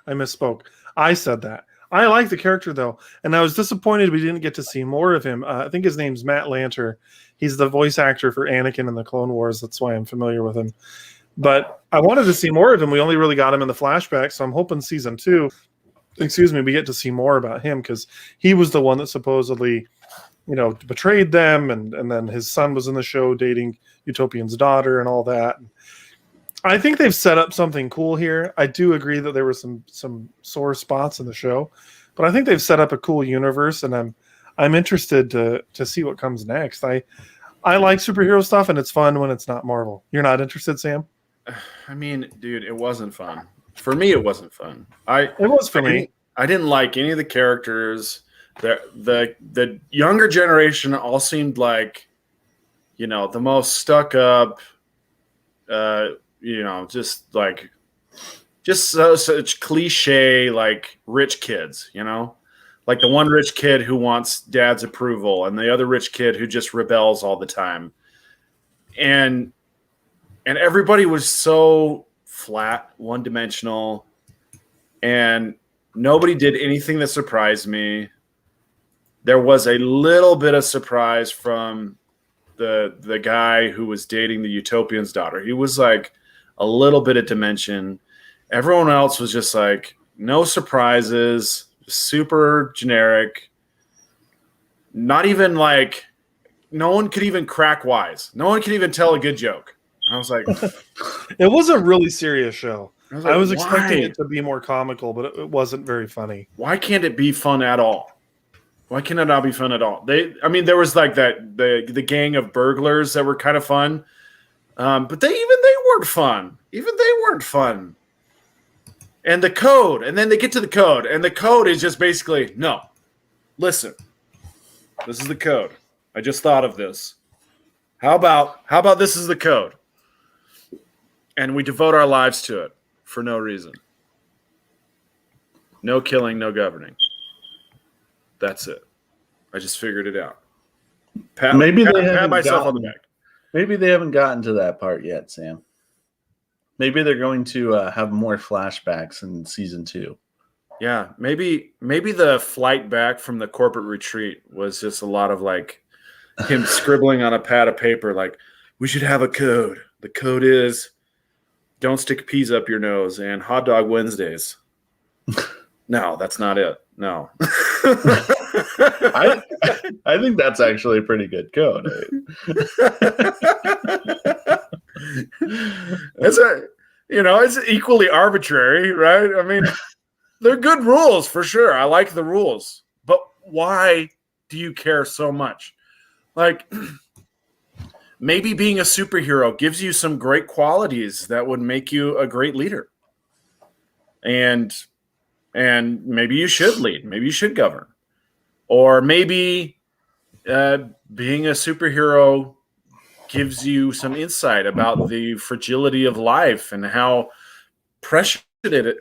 I misspoke. I said that. I like the character though, and I was disappointed we didn't get to see more of him. I think his name's Matt Lanter. He's the voice actor for Anakin in the Clone Wars. That's why I'm familiar with him. But I wanted to see more of him. We only really got him in the flashback, so I'm hoping season 2, we get to see more about him because he was the one that supposedly betrayed them, and then his son was in the show dating Utopian's daughter and all that. I think they've set up something cool here. I do agree that there were some sore spots in the show, but I think they've set up a cool universe, and I'm interested to see what comes next. I like superhero stuff, and it's fun when it's not Marvel. You're not interested, Sam? I mean, dude, it wasn't fun. For me, it wasn't fun. It was for me. I didn't like any of the characters. The younger generation all seemed like, the most stuck up, just such cliche, like rich kids, like the one rich kid who wants dad's approval and the other rich kid who just rebels all the time. And everybody was so flat, one-dimensional, and nobody did anything that surprised me. There was a little bit of surprise from the guy who was dating the Utopian's daughter. He was like a little bit of dimension. Everyone else was just like no surprises, super generic. Not even like no one could even crack wise. No one could even tell a good joke. I was like, it was a really serious show. I was why? expecting it to be more comical, but it wasn't very funny. Why can't it be fun at all? Why can it not be fun at all? There was like the gang of burglars that were kind of fun, but they weren't fun. Even they weren't fun. And the code, and then they get to the code, and the code is just basically no. Listen, this is the code. I just thought of this. How about this is the code? And we devote our lives to it for no reason. No killing, no governing. That's it. I just figured it out. Pat myself on the back. Maybe they haven't gotten to that part yet, Sam. Maybe they're going to have more flashbacks in season 2. Yeah, maybe the flight back from the corporate retreat was just a lot of like him scribbling on a pad of paper like, we should have a code. The code is don't stick peas up your nose and hot dog Wednesdays. No, that's not it. No. I think that's actually a pretty good code. It's equally arbitrary, right? I mean, they're good rules for sure. I like the rules, but why do you care so much? Like, maybe being a superhero gives you some great qualities that would make you a great leader. And maybe you should lead. Maybe you should govern. Or maybe being a superhero gives you some insight about the fragility of life and how precious it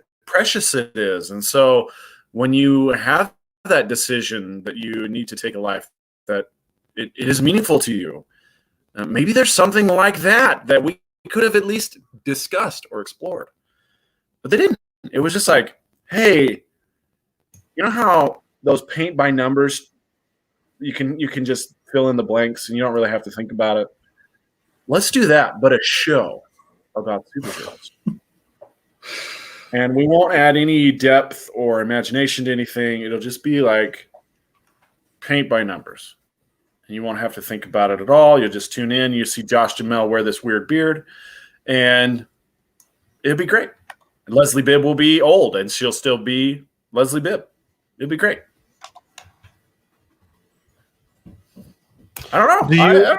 is. And so when you have that decision that you need to take a life that it is meaningful to you, maybe there's something like that we could have at least discussed or explored. But they didn't. It was just like, hey, you know how those paint by numbers, you can just fill in the blanks and you don't really have to think about it. Let's do that, but a show about superheroes. And we won't add any depth or imagination to anything. It'll just be like paint by numbers. And you won't have to think about it at all. You'll just tune in. You see Josh Jamel wear this weird beard, and it'll be great. And Leslie Bibb will be old, and she'll still be Leslie Bibb. It'll be great. I don't know. I don't know.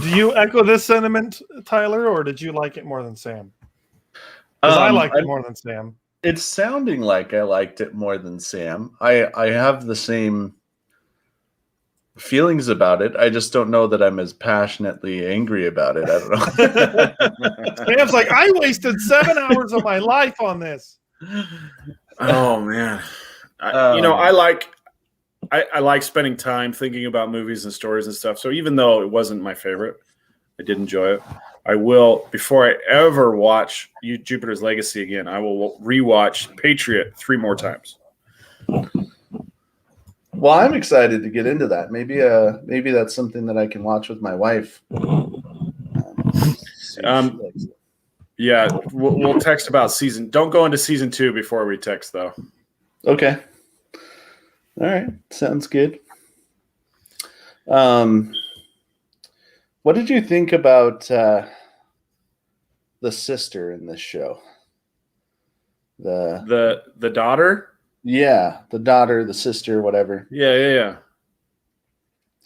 Do you echo this sentiment, Tyler, or did you like it more than Sam? Because I liked it more than Sam. It's sounding like I liked it more than Sam. I have the same feelings about it. I just don't know that I'm as passionately angry about it. I don't know. Sam's like, I wasted 7 hours of my life on this. Oh man, I like spending time thinking about movies and stories and stuff. So even though it wasn't my favorite, I did enjoy it. I will, before I ever watch Jupiter's Legacy again, I will rewatch Patriot 3 more times. Well, I'm excited to get into that. Maybe that's something that I can watch with my wife. Yeah, we'll text about season. Don't go into season 2 before we text, though. Okay. All right. Sounds good. What did you think about the sister in this show? The daughter? Yeah, the daughter, the sister, whatever. Yeah.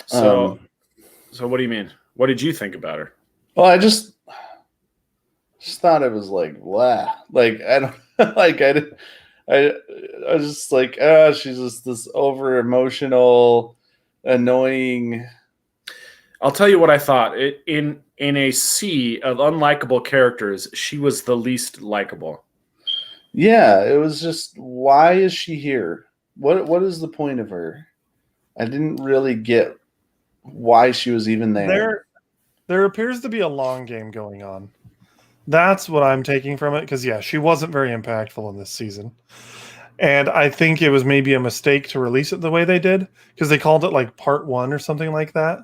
So what do you mean? What did you think about her? Well, I just thought it was like, blah. Like, I don't like, I was just like, she's just this over emotional, annoying. I'll tell you what I thought. In a sea of unlikable characters, she was the least likable. Yeah, it was just, why is she here? What is the point of her? I didn't really get why she was even there. There appears to be a long game going on. That's what I'm taking from it, because she wasn't very impactful in this season. And I think it was maybe a mistake to release it the way they did, because they called it like part 1 or something like that.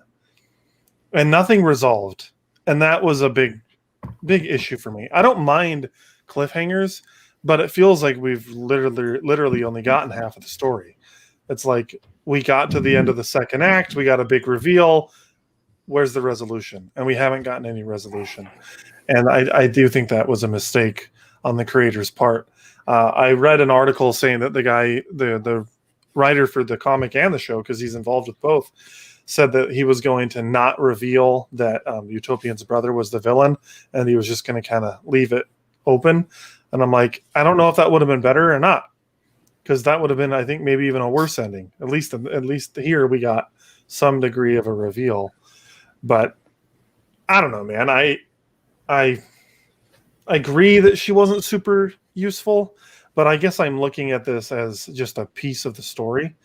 And nothing resolved. And that was a big issue for me. I don't mind cliffhangers, but it feels like we've literally only gotten half of the story. It's like we got to the end of the second act, we got a big reveal. Where's the resolution? And we haven't gotten any resolution. And I do think that was a mistake on the creator's part. I read an article saying that the guy, the writer for the comic and the show, because he's involved with both, said that he was going to not reveal that Utopian's brother was the villain, and he was just going to kind of leave it open. And I'm like, I don't know if that would have been better or not, because that would have been, I think, maybe even a worse ending. At least here we got some degree of a reveal. But I don't know, man. I agree that she wasn't super useful, but I guess I'm looking at this as just a piece of the story.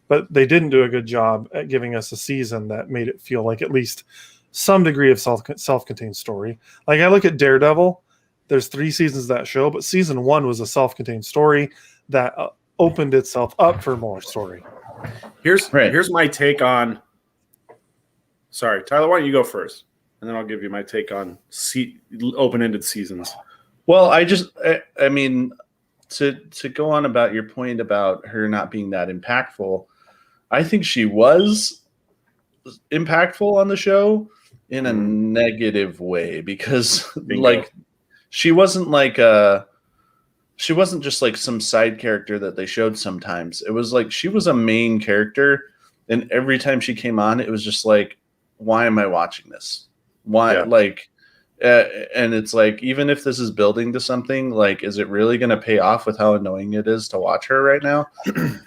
But they didn't do a good job at giving us a season that made it feel like at least some degree of self-contained story. Like, I look at Daredevil, there's 3 seasons of that show, but season 1 was a self-contained story that opened itself up for more story. Here's my take on. Sorry, Tyler, why don't you go first? And then I'll give you my take on open-ended seasons. Well, I mean, to go on about your point about her not being that impactful, I think she was impactful on the show in a negative way, because like she wasn't just like some side character that they showed sometimes. It was like she was a main character, and every time she came on, it was just like, why am I watching this? Why? And it's like, even if this is building to something, like, is it really going to pay off with how annoying it is to watch her right now?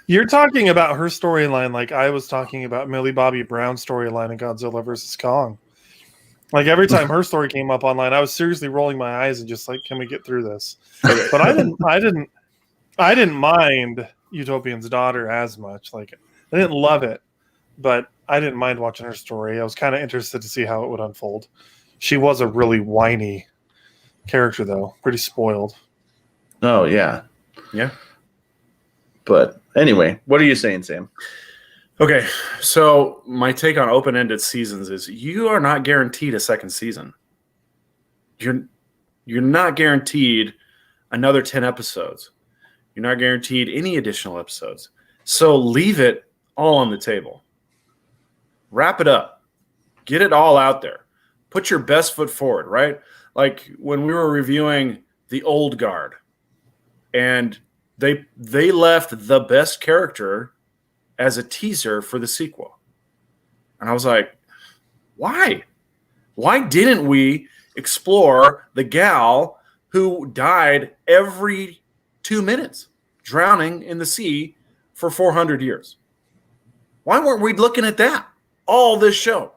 You're talking about her storyline like I was talking about Millie Bobby Brown's storyline in Godzilla vs. Kong. Like, every time her story came up online, I was seriously rolling my eyes and just like, can we get through this? But I didn't mind Utopian's daughter as much. Like, I didn't love it, but I didn't mind watching her story. I was kind of interested to see how it would unfold. She was a really whiny character, though. Pretty spoiled. Oh, yeah. Yeah. But anyway, what are you saying, Sam? Okay, so my take on open-ended seasons is you are not guaranteed a second season. You're not guaranteed another 10 episodes. You're not guaranteed any additional episodes. So leave it all on the table. Wrap it up. Get it all out there. Put your best foot forward, right? Like when we were reviewing The Old Guard, and they left the best character as a teaser for the sequel. And I was like, why? Why didn't we explore the gal who died every 2 minutes, drowning in the sea for 400 years? Why weren't we looking at that all this show?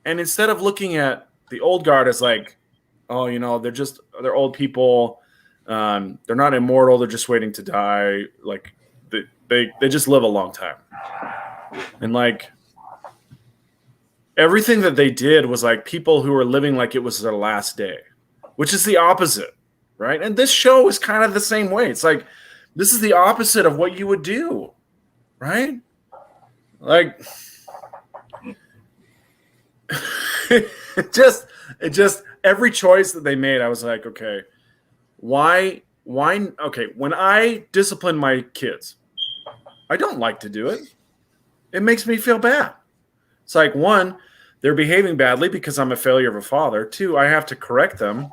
And instead of looking at the Old Guard as like, oh, they're old people. They're not immortal. They're just waiting to die. Like they just live a long time. And like everything that they did was like people who were living like it was their last day, which is the opposite, right? And this show is kind of the same way. It's like, this is the opposite of what you would do, right? Like, it just every choice that they made, I was like, okay, why? Okay, when I discipline my kids, I don't like to do it. It makes me feel bad. It's like, one, they're behaving badly because I'm a failure of a father. Two, I have to correct them,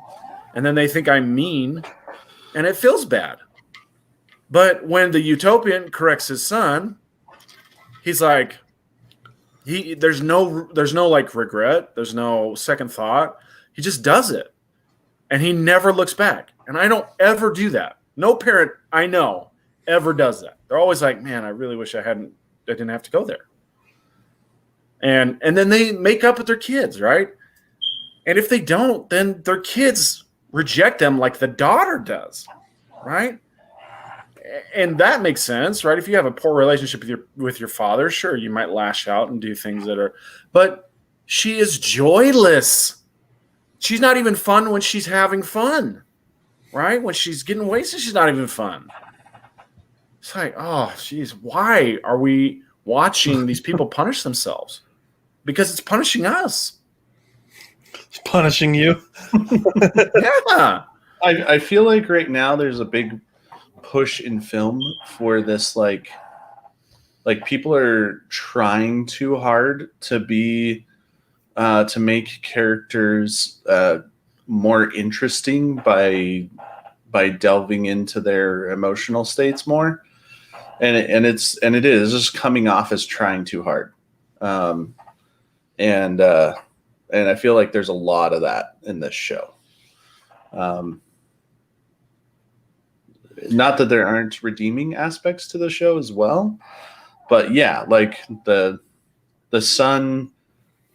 and then they think I'm mean, and it feels bad. But when the utopian corrects his son, he's like, there's no like regret, there's no second thought. He just does it, and he never looks back. And I don't ever do that. No parent I know ever does that. They're always like, man, I really wish I didn't have to go there. And then they make up with their kids, right? And if they don't, then their kids reject them like the daughter does, right? And that makes sense, right? If you have a poor relationship with your father, sure, you might lash out and do things that are, but she is joyless. She's not even fun when she's having fun, right? When she's getting wasted, she's not even fun. It's like, oh, geez, why are we watching these people punish themselves? Because it's punishing us. It's punishing you. Yeah. I feel like right now there's a big push in film for this, like people are trying too hard to be to make characters more interesting by delving into their emotional states more, and it is just coming off as trying too hard, and I feel like there's a lot of that in this show. Not that there aren't redeeming aspects to the show as well, but yeah, like the son,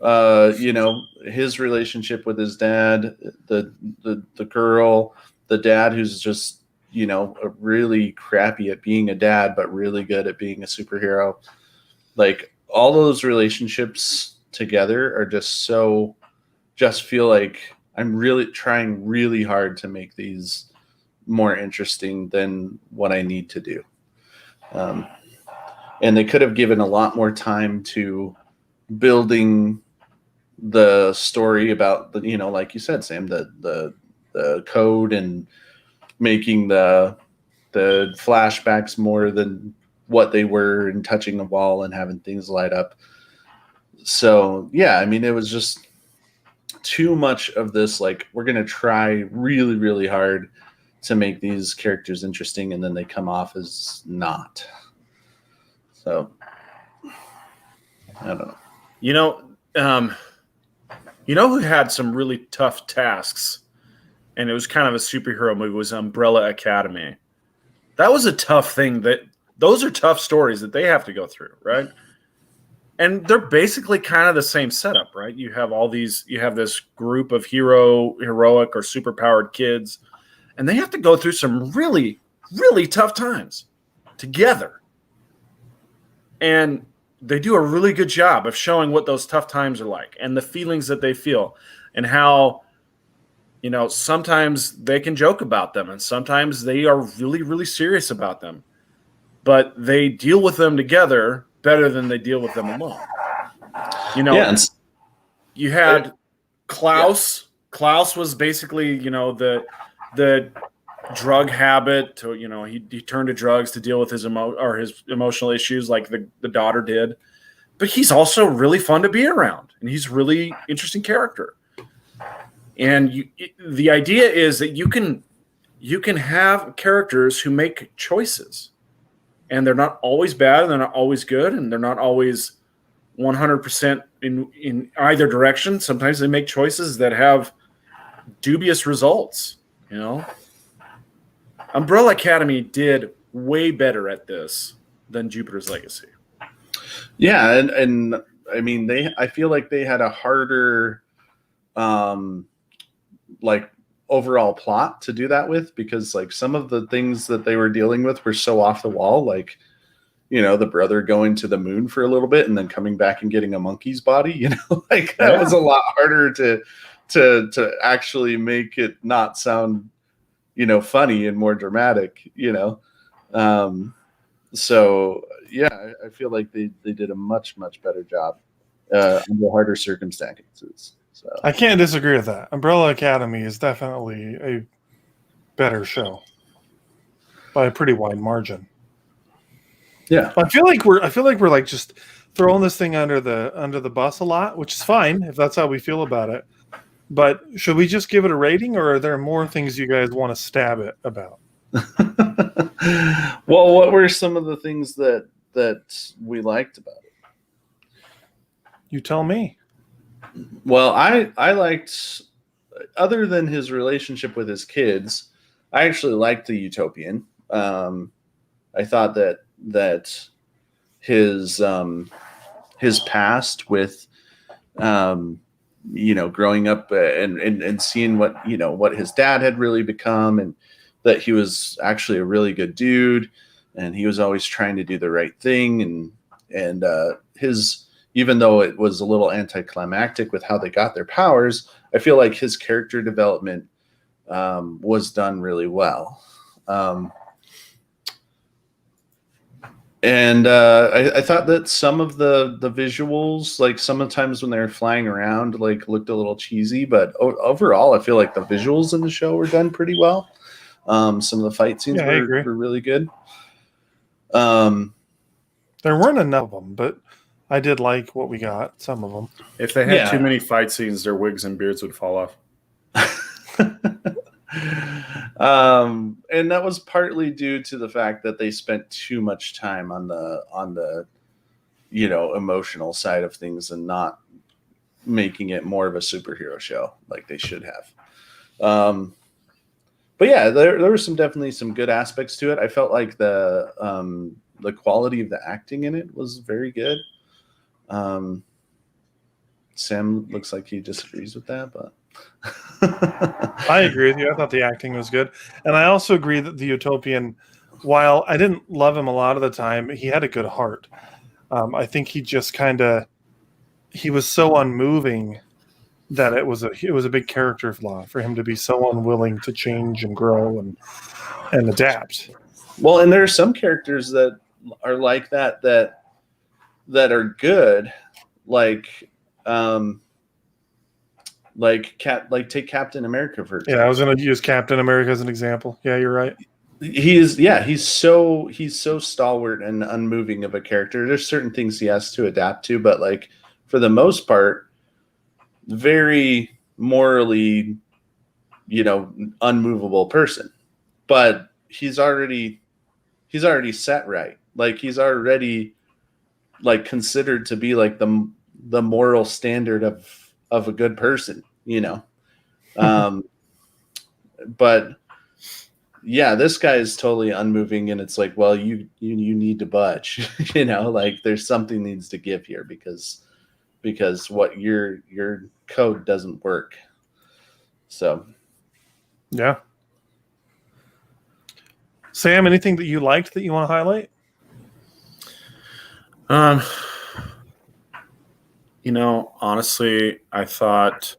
his relationship with his dad, the girl, the dad who's just, really crappy at being a dad, but really good at being a superhero. Like all those relationships together are just feel like I'm really trying really hard to make these more interesting than what I need to do. And they could have given a lot more time to building the story about the, like you said, Sam, the code, and making the flashbacks more than what they were, and touching a wall and having things light up. So yeah, I mean, it was just too much of this, like, we're going to try really, really hard to make these characters interesting, and then they come off as not. So I don't know. Who had some really tough tasks, and it was kind of a superhero movie, was Umbrella Academy. That was a tough thing. Those are tough stories that they have to go through, right? And they're basically kind of the same setup, right? You have this group of heroic or superpowered kids, and they have to go through some really, really tough times together. And they do a really good job of showing what those tough times are like, and the feelings that they feel, and how, sometimes they can joke about them, and sometimes they are really, really serious about them. But they deal with them together better than they deal with them alone. You had Klaus. Yeah. Klaus was basically, the drug habit. To, he turned to drugs to deal with his emotional issues, like the daughter did. But he's also really fun to be around, and he's a really interesting character. And the idea is that you can have characters who make choices. And they're not always bad, and they're not always good, and they're not always 100% in either direction. Sometimes they make choices that have dubious results, Umbrella Academy did way better at this than Jupiter's Legacy. Yeah, and I mean, I feel like they had a harder overall plot to do that with, because like some of the things that they were dealing with were so off the wall, like, the brother going to the moon for a little bit and then coming back and getting a monkey's body, that was a lot harder to actually make it not sound, funny and more dramatic, so yeah, I feel like they did a much, much better job under harder circumstances. So I can't disagree with that. Umbrella Academy is definitely a better show by a pretty wide margin. Yeah. I feel like we're like just throwing this thing under the bus a lot, which is fine if that's how we feel about it. But should we just give it a rating, or are there more things you guys want to stab it about? Well, what were some of the things that we liked about it? You tell me. Well, I liked, other than his relationship with his kids, I actually liked the Utopian. I thought that his past with growing up and seeing what his dad had really become, and that he was actually a really good dude, and he was always trying to do the right thing, and his, even though it was a little anticlimactic with how they got their powers, I feel like his character development was done really well. And I thought that some of the visuals, like sometimes when they were flying around, like looked a little cheesy, but overall, I feel like the visuals in the show were done pretty well. Some of the fight scenes were really good. There weren't enough of them, but I did like what we got. Some of them. If they had too many fight scenes, their wigs and beards would fall off. And that was partly due to the fact that they spent too much time on the emotional side of things and not making it more of a superhero show like they should have. But yeah, there were definitely some good aspects to it. I felt like the quality of the acting in it was very good. Sam looks like he disagrees with that, but I agree with you. I thought the acting was good. And I also agree that the Utopian, while I didn't love him a lot of the time, he had a good heart. I think he just he was so unmoving that it was a big character flaw for him to be so unwilling to change and grow and adapt. Well, and there are some characters that are like that are good, take Captain America for example. Yeah, I was going to use Captain America as an example. Yeah, you're right. He's so stalwart and unmoving of a character. There's certain things he has to adapt to, but like for the most part, very morally, unmovable person. But he's already set right. Like he's already like considered to be like the moral standard of a good person, but yeah, this guy is totally unmoving, and it's like, well, you need to budge, like there's something needs to give here because what your code doesn't work. So yeah. Sam, anything that you liked that you want to highlight? Honestly, I thought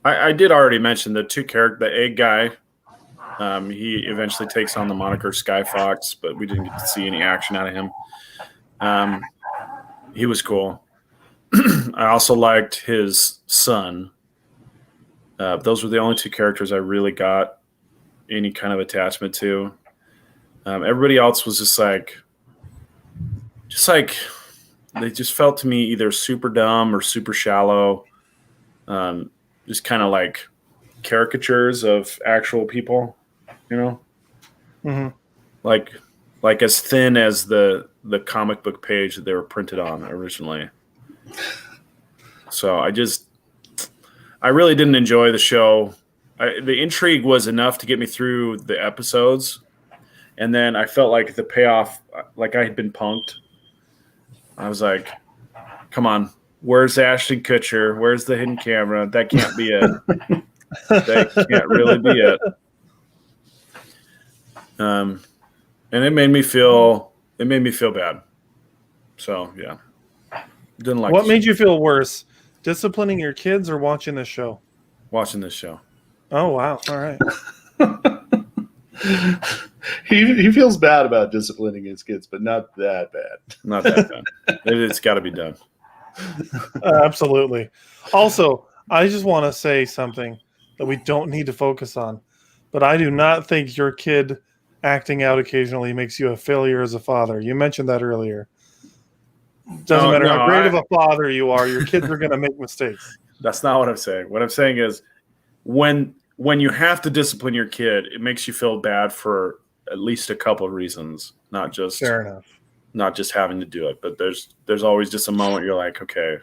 I did already mention the the egg guy. He eventually takes on the moniker Sky Fox, but we didn't get to see any action out of him. He was cool. I also liked his son. Those were the only two characters I really got any kind of attachment to. Everybody else was just like they just felt to me either super dumb or super shallow. Just kind of like caricatures of actual people, Mm-hmm. like as thin as the comic book page that they were printed on originally. So I really didn't enjoy the show. The intrigue was enough to get me through the episodes. And then I felt like the payoff, like I had been punked. I was like, come on, where's Ashton Kutcher? Where's the hidden camera? That can't be it. That can't really be it. And it made me feel bad. So yeah. Didn't like What made you feel worse? Disciplining your kids or watching this show? Watching this show. Oh wow. All right. He feels bad about disciplining his kids, but not that bad. Not that bad. It's got to be done. Absolutely. Also, I just want to say something that we don't need to focus on, but I do not think your kid acting out occasionally makes you a failure as a father. You mentioned that earlier. Doesn't matter how great of a father you are, your kids are going to make mistakes. That's not what I'm saying. What I'm saying is when you have to discipline your kid, it makes you feel bad for at least a couple of reasons, not just fair enough. Not just having to do it, but there's always just a moment you're like, okay,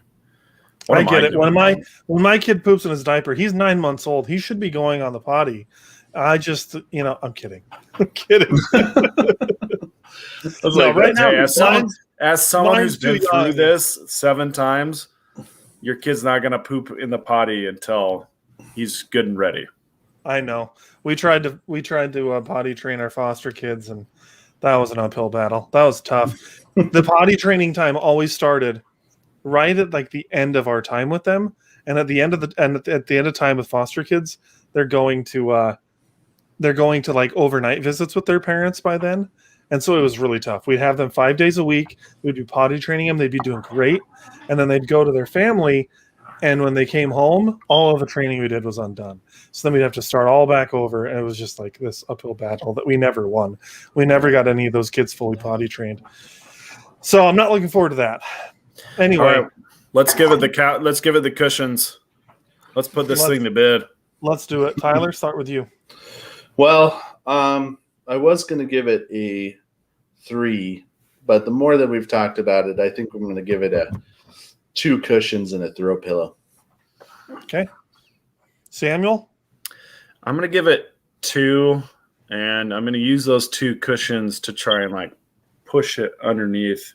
I get it. When my kid poops in his diaper, he's 9 months old. He should be going on the potty. I just, I'm kidding. I'm kidding. Right now, as someone who's been through this 7 times, your kid's not going to poop in the potty until he's good and ready. I know. We tried to potty train our foster kids, and that was an uphill battle. That was tough. The potty training time always started right at like the end of our time with them, and at the end of time with foster kids, they're going to like overnight visits with their parents by then. And so it was really tough. We'd have them 5 days a week. We'd be potty training them. They'd be doing great. And then they'd go to their family. And when they came home, all of the training we did was undone. So then we'd have to start all back over. And it was just like this uphill battle that we never won. We never got any of those kids fully potty trained. So I'm not looking forward to that. Anyway. All right. Let's give it the cushions. Let's put this thing to bed. Let's do it. Tyler, start with you. Well, I was going to give it a 3, but the more that we've talked about it, I think I'm going to give it a 2 cushions and a throw pillow. Okay. Samuel? I'm going to give it 2, and I'm going to use those 2 cushions to try and like push it underneath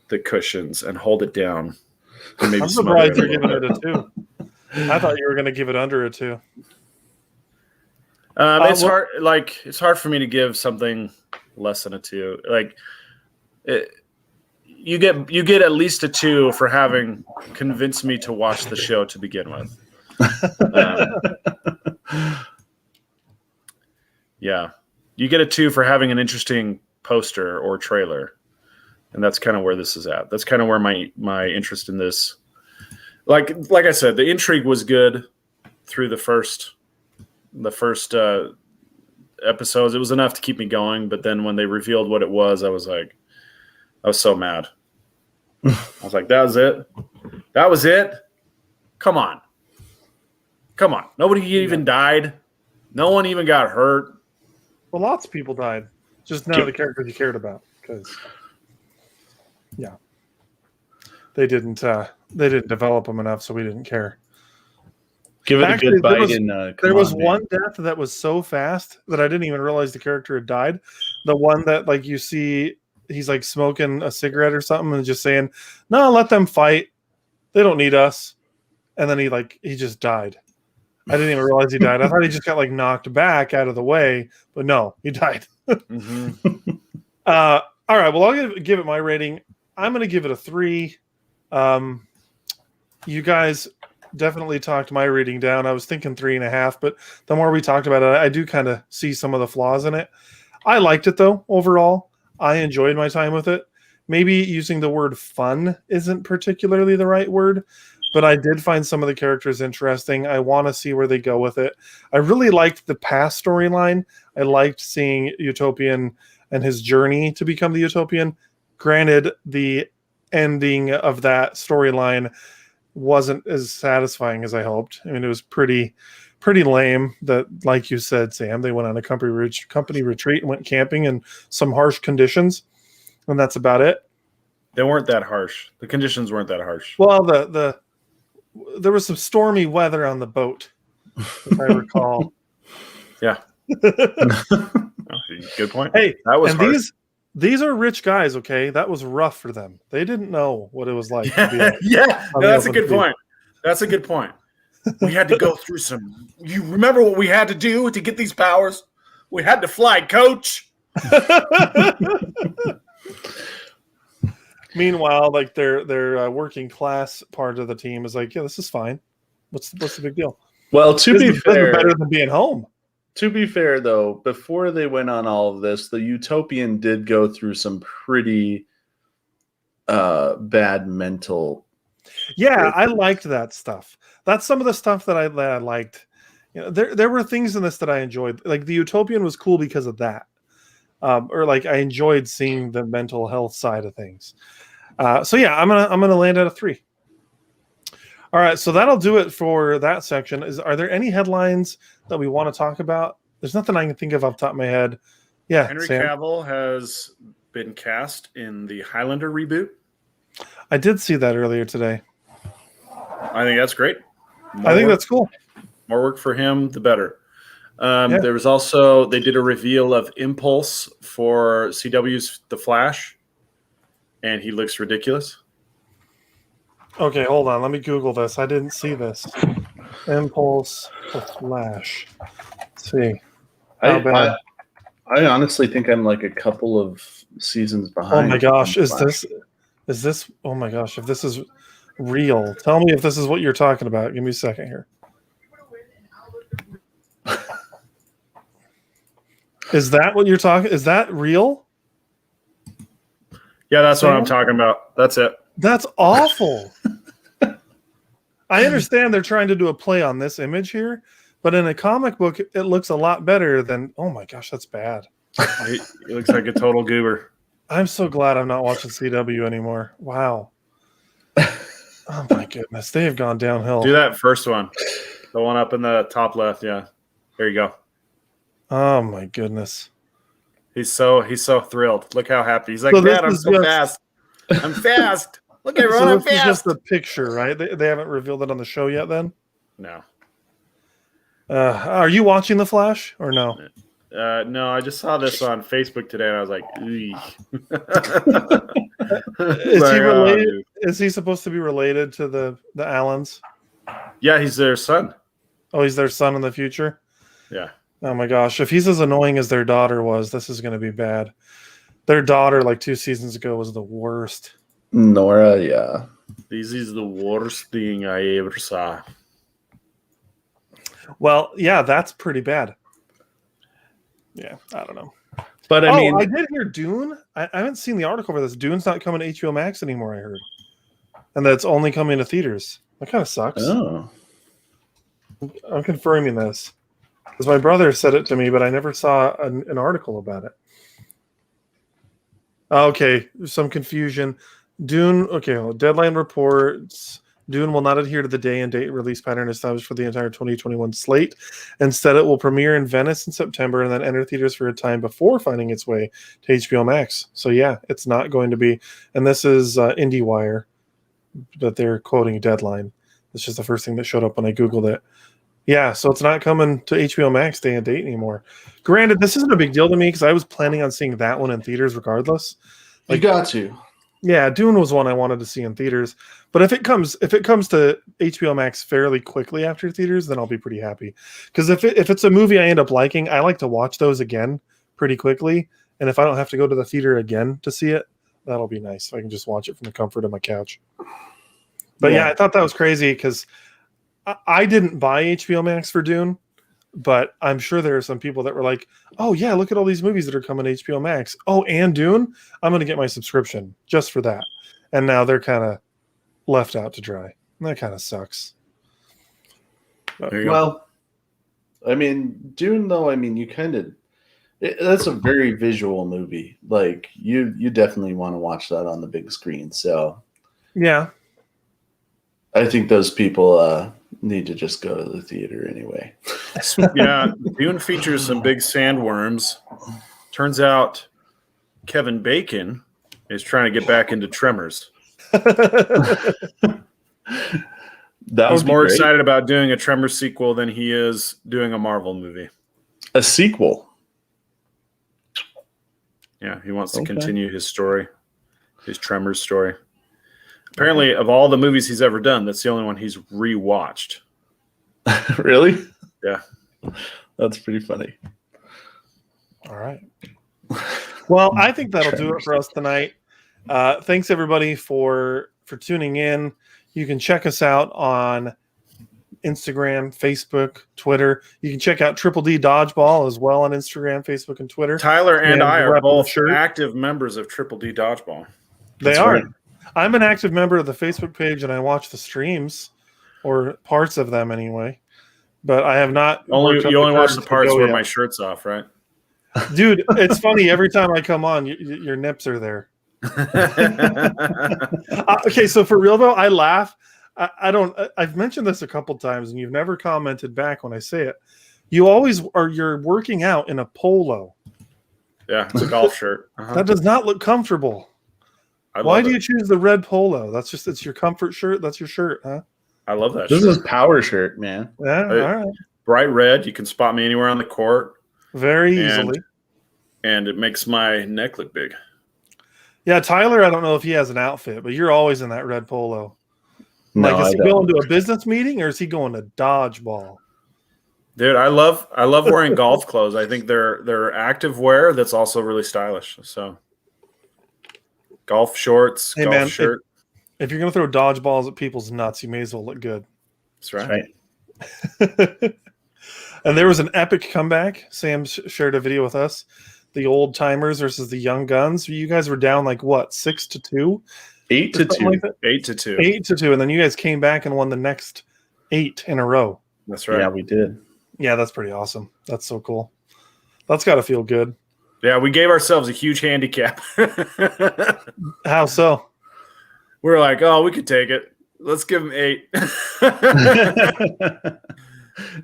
the cushions and hold it down. I'm surprised you're giving it a 2. I thought you were going to give it under a 2. Hard. Like it's hard for me to give something less than a 2. Like you get at least a 2 for having convinced me to watch the show to begin with. Yeah, you get a 2 for having an interesting poster or trailer, and that's kind of where this is at. That's kind of where my interest in this. Like I said, the intrigue was good through the first episodes. It was enough to keep me going, but then when they revealed what it was, I was so mad. I was like, that was it. Come on. Nobody even died. No one even got hurt. Well, lots of people died. Just none of the characters you cared about, because they didn't develop them enough, so we didn't care. Give it a good bite. There was one death that was so fast that I didn't even realize the character had died. The one that like you see, he's like smoking a cigarette or something and just saying, "No, let them fight. They don't need us." And then he just died. I didn't even realize he died. I thought he just got like knocked back out of the way, but no, he died. Mm-hmm. All right. Well, I'll give it my rating. I'm going to give it a 3. You guys definitely talked my rating down. I was thinking 3.5, but the more we talked about it, I do kind of see some of the flaws in it. I liked it though. Overall, I enjoyed my time with it. Maybe using the word fun isn't particularly the right word, but I did find some of the characters interesting. I want to see where they go with it. I really liked the past storyline. I liked seeing Utopian and his journey to become the Utopian. Granted, the ending of that storyline wasn't as satisfying as I hoped. I mean, it was pretty lame that, like you said, Sam, they went on a company retreat and went camping in some harsh conditions, and that's about it. They weren't that harsh. The conditions weren't that harsh. Well, there was some stormy weather on the boat, if I recall. Yeah. Good point. Hey, that was hard. These are rich guys, okay? That was rough for them. They didn't know what it was like. That's a good point. That's a good point. We had to go through some. You remember what we had to do to get these powers? We had to fly, coach. Meanwhile, like their working class part of the team is like, yeah, this is fine. What's the big deal? Well, to be fair, better than being home. To be fair, though, before they went on all of this, the Utopian did go through some pretty bad mental. Yeah, I liked that stuff. That's some of the stuff that I liked. You know, there were things in this that I enjoyed. Like the Utopian was cool because of that. or like I enjoyed seeing the mental health side of things. So yeah, I'm gonna land at a 3. All right, so that'll do it for that section. Are there any headlines that we want to talk about? There's nothing I can think of off the top of my head. Yeah, Henry Sam? Cavill has been cast in the Highlander reboot. I did see that earlier today. I think that's great. I think that's cool. More work for him, the better. There was also, they did a reveal of Impulse for CW's The Flash, and he looks ridiculous. Okay, hold on. Let me Google this. I didn't see this. Impulse The Flash. Let's see. I honestly think I'm like a couple of seasons behind. Oh my gosh, is this oh my gosh, if this is real. Tell me if this is what you're talking about. Give me a second here. Is that what you're talking? Is that real? Yeah, that's what I'm talking about. That's it. That's awful. I understand they're trying to do a play on this image here, but in a comic book, it looks a lot better than. Oh my gosh, that's bad. He looks like a total goober. I'm so glad I'm not watching CW anymore. Wow. Oh my goodness, they have gone downhill. Do that first one, the one up in the top left. Yeah, there you go. Oh my goodness. He's so thrilled. Look how happy he's like. Dad, I'm so fast. I'm fast. Look, everyone, I'm this is fast. just the picture, right? They haven't revealed it on the show yet. Then no. Are you watching The Flash or no? No, I just saw this on Facebook today, and I was like, Is he related? Is he supposed to be related to the Allens? Yeah, he's their son. Oh, he's their son in the future? Yeah. Oh my gosh. If he's as annoying as their daughter was, this is going to be bad. Their daughter, like 2 seasons ago, was the worst. Nora, yeah. This is the worst thing I ever saw. Well, yeah, that's pretty bad. Yeah, I don't know. But I mean, I did hear Dune. I haven't seen the article for this. Dune's not coming to HBO Max anymore, I heard. And that's only coming to theaters. That kind of sucks. Oh. I'm confirming this. Because my brother said it to me, but I never saw an article about it. Okay, some confusion. Dune, okay, well, Deadline reports Dune will not adhere to the day and date release pattern established for the entire 2021 slate. Instead, it will premiere in Venice in September and then enter theaters for a time before finding its way to HBO Max. So yeah, it's not going to be, and this is IndieWire, that they're quoting Deadline. It's just the first thing that showed up when I Googled it. Yeah, so it's not coming to HBO Max day and date anymore. Granted, this isn't a big deal to me because I was planning on seeing that one in theaters regardless. You got to. Yeah, Dune was one I wanted to see in theaters. But if it comes to HBO Max fairly quickly after theaters, then I'll be pretty happy. Because if it's a movie I end up liking, I like to watch those again pretty quickly. And if I don't have to go to the theater again to see it, that'll be nice. I can just watch it from the comfort of my couch. But yeah, I thought that was crazy because I didn't buy HBO Max for Dune, but I'm sure there are some people that were like, oh yeah, look at all these movies that are coming to HBO Max. Oh, and Dune? I'm going to get my subscription just for that. And now they're kind of left out to dry. And that kind of sucks. Well, I mean, Dune, though, I mean, you kind of, that's a very visual movie. Like, you definitely want to watch that on the big screen. So, yeah. I think those people need to just go to the theater anyway. Yeah, Dune features some big sandworms. Turns out Kevin Bacon is trying to get back into Tremors. He's more excited about doing a Tremors sequel than he is doing a Marvel movie. A sequel? Yeah, he wants to continue his story, his Tremors story. Apparently, of all the movies he's ever done, that's the only one he's rewatched. Really? Yeah. That's pretty funny. All right. Well, I think that'll do it for us tonight. Thanks, everybody, for tuning in. You can check us out on Instagram, Facebook, Twitter. You can check out Triple D Dodgeball as well on Instagram, Facebook, and Twitter. Tyler and I are both active members of Triple D Dodgeball. They are. I'm an active member of the Facebook page, and I watch the streams, or parts of them anyway. But I have not. You only watch the parts where my shirt's off, right? Dude, it's funny. Every time I come on, your nips are there. Okay, so for real though, I laugh. I don't. I've mentioned this a couple times, and you've never commented back when I say it. You always are. You're working out in a polo. Yeah, it's a golf shirt. Uh-huh. That does not look comfortable. Why do you choose the red polo? That's just it's your comfort shirt. That's your shirt, huh? I love that. This is power shirt, man. Yeah, all right. Bright red. You can spot me anywhere on the court. Very easily. And it makes my neck look big. Yeah, Tyler, I don't know if he has an outfit, but you're always in that red polo. No, like, is he going to a business meeting or is he going to dodgeball? Dude, I love wearing golf clothes. I think they're active wear that's also really stylish. So golf shorts, hey, golf man, shirt. If you're going to throw dodgeballs at people's nuts, you may as well look good. That's right. And there was an epic comeback. Sam shared a video with us. The old timers versus the young guns. You guys were down like what, 6-2? 8-2. Like 8-2. 8-2. And then you guys came back and won the next 8 in a row. That's right. Yeah, we did. Yeah, that's pretty awesome. That's so cool. That's got to feel good. Yeah, we gave ourselves a huge handicap. How so? We were like, oh, we could take it. Let's give them 8.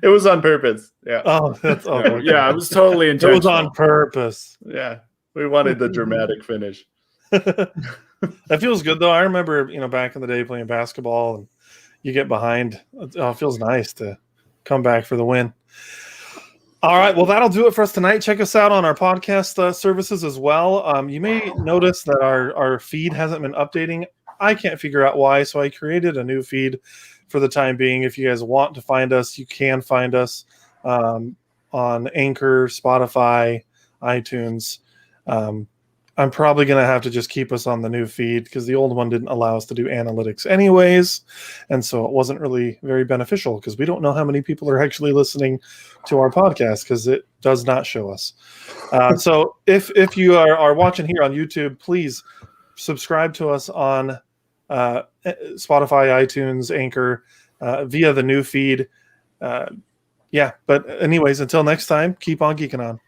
It was on purpose. Yeah. Oh, that's okay. Yeah, it was totally intentional. It was on purpose. Yeah. We wanted the dramatic finish. That feels good though. I remember, back in the day playing basketball and you get behind. It feels nice to come back for the win. All right. Well, that'll do it for us tonight. Check us out on our podcast services as well. You may notice that our feed hasn't been updating. I can't figure out why, so I created a new feed for the time being. If you guys want to find us, you can find us on Anchor, Spotify, iTunes. I'm probably going to have to just keep us on the new feed because the old one didn't allow us to do analytics anyways. And so it wasn't really very beneficial because we don't know how many people are actually listening to our podcast because it does not show us. So if you are watching here on YouTube, please subscribe to us on Spotify, iTunes, Anchor, via the new feed. But anyways, until next time, keep on geeking on.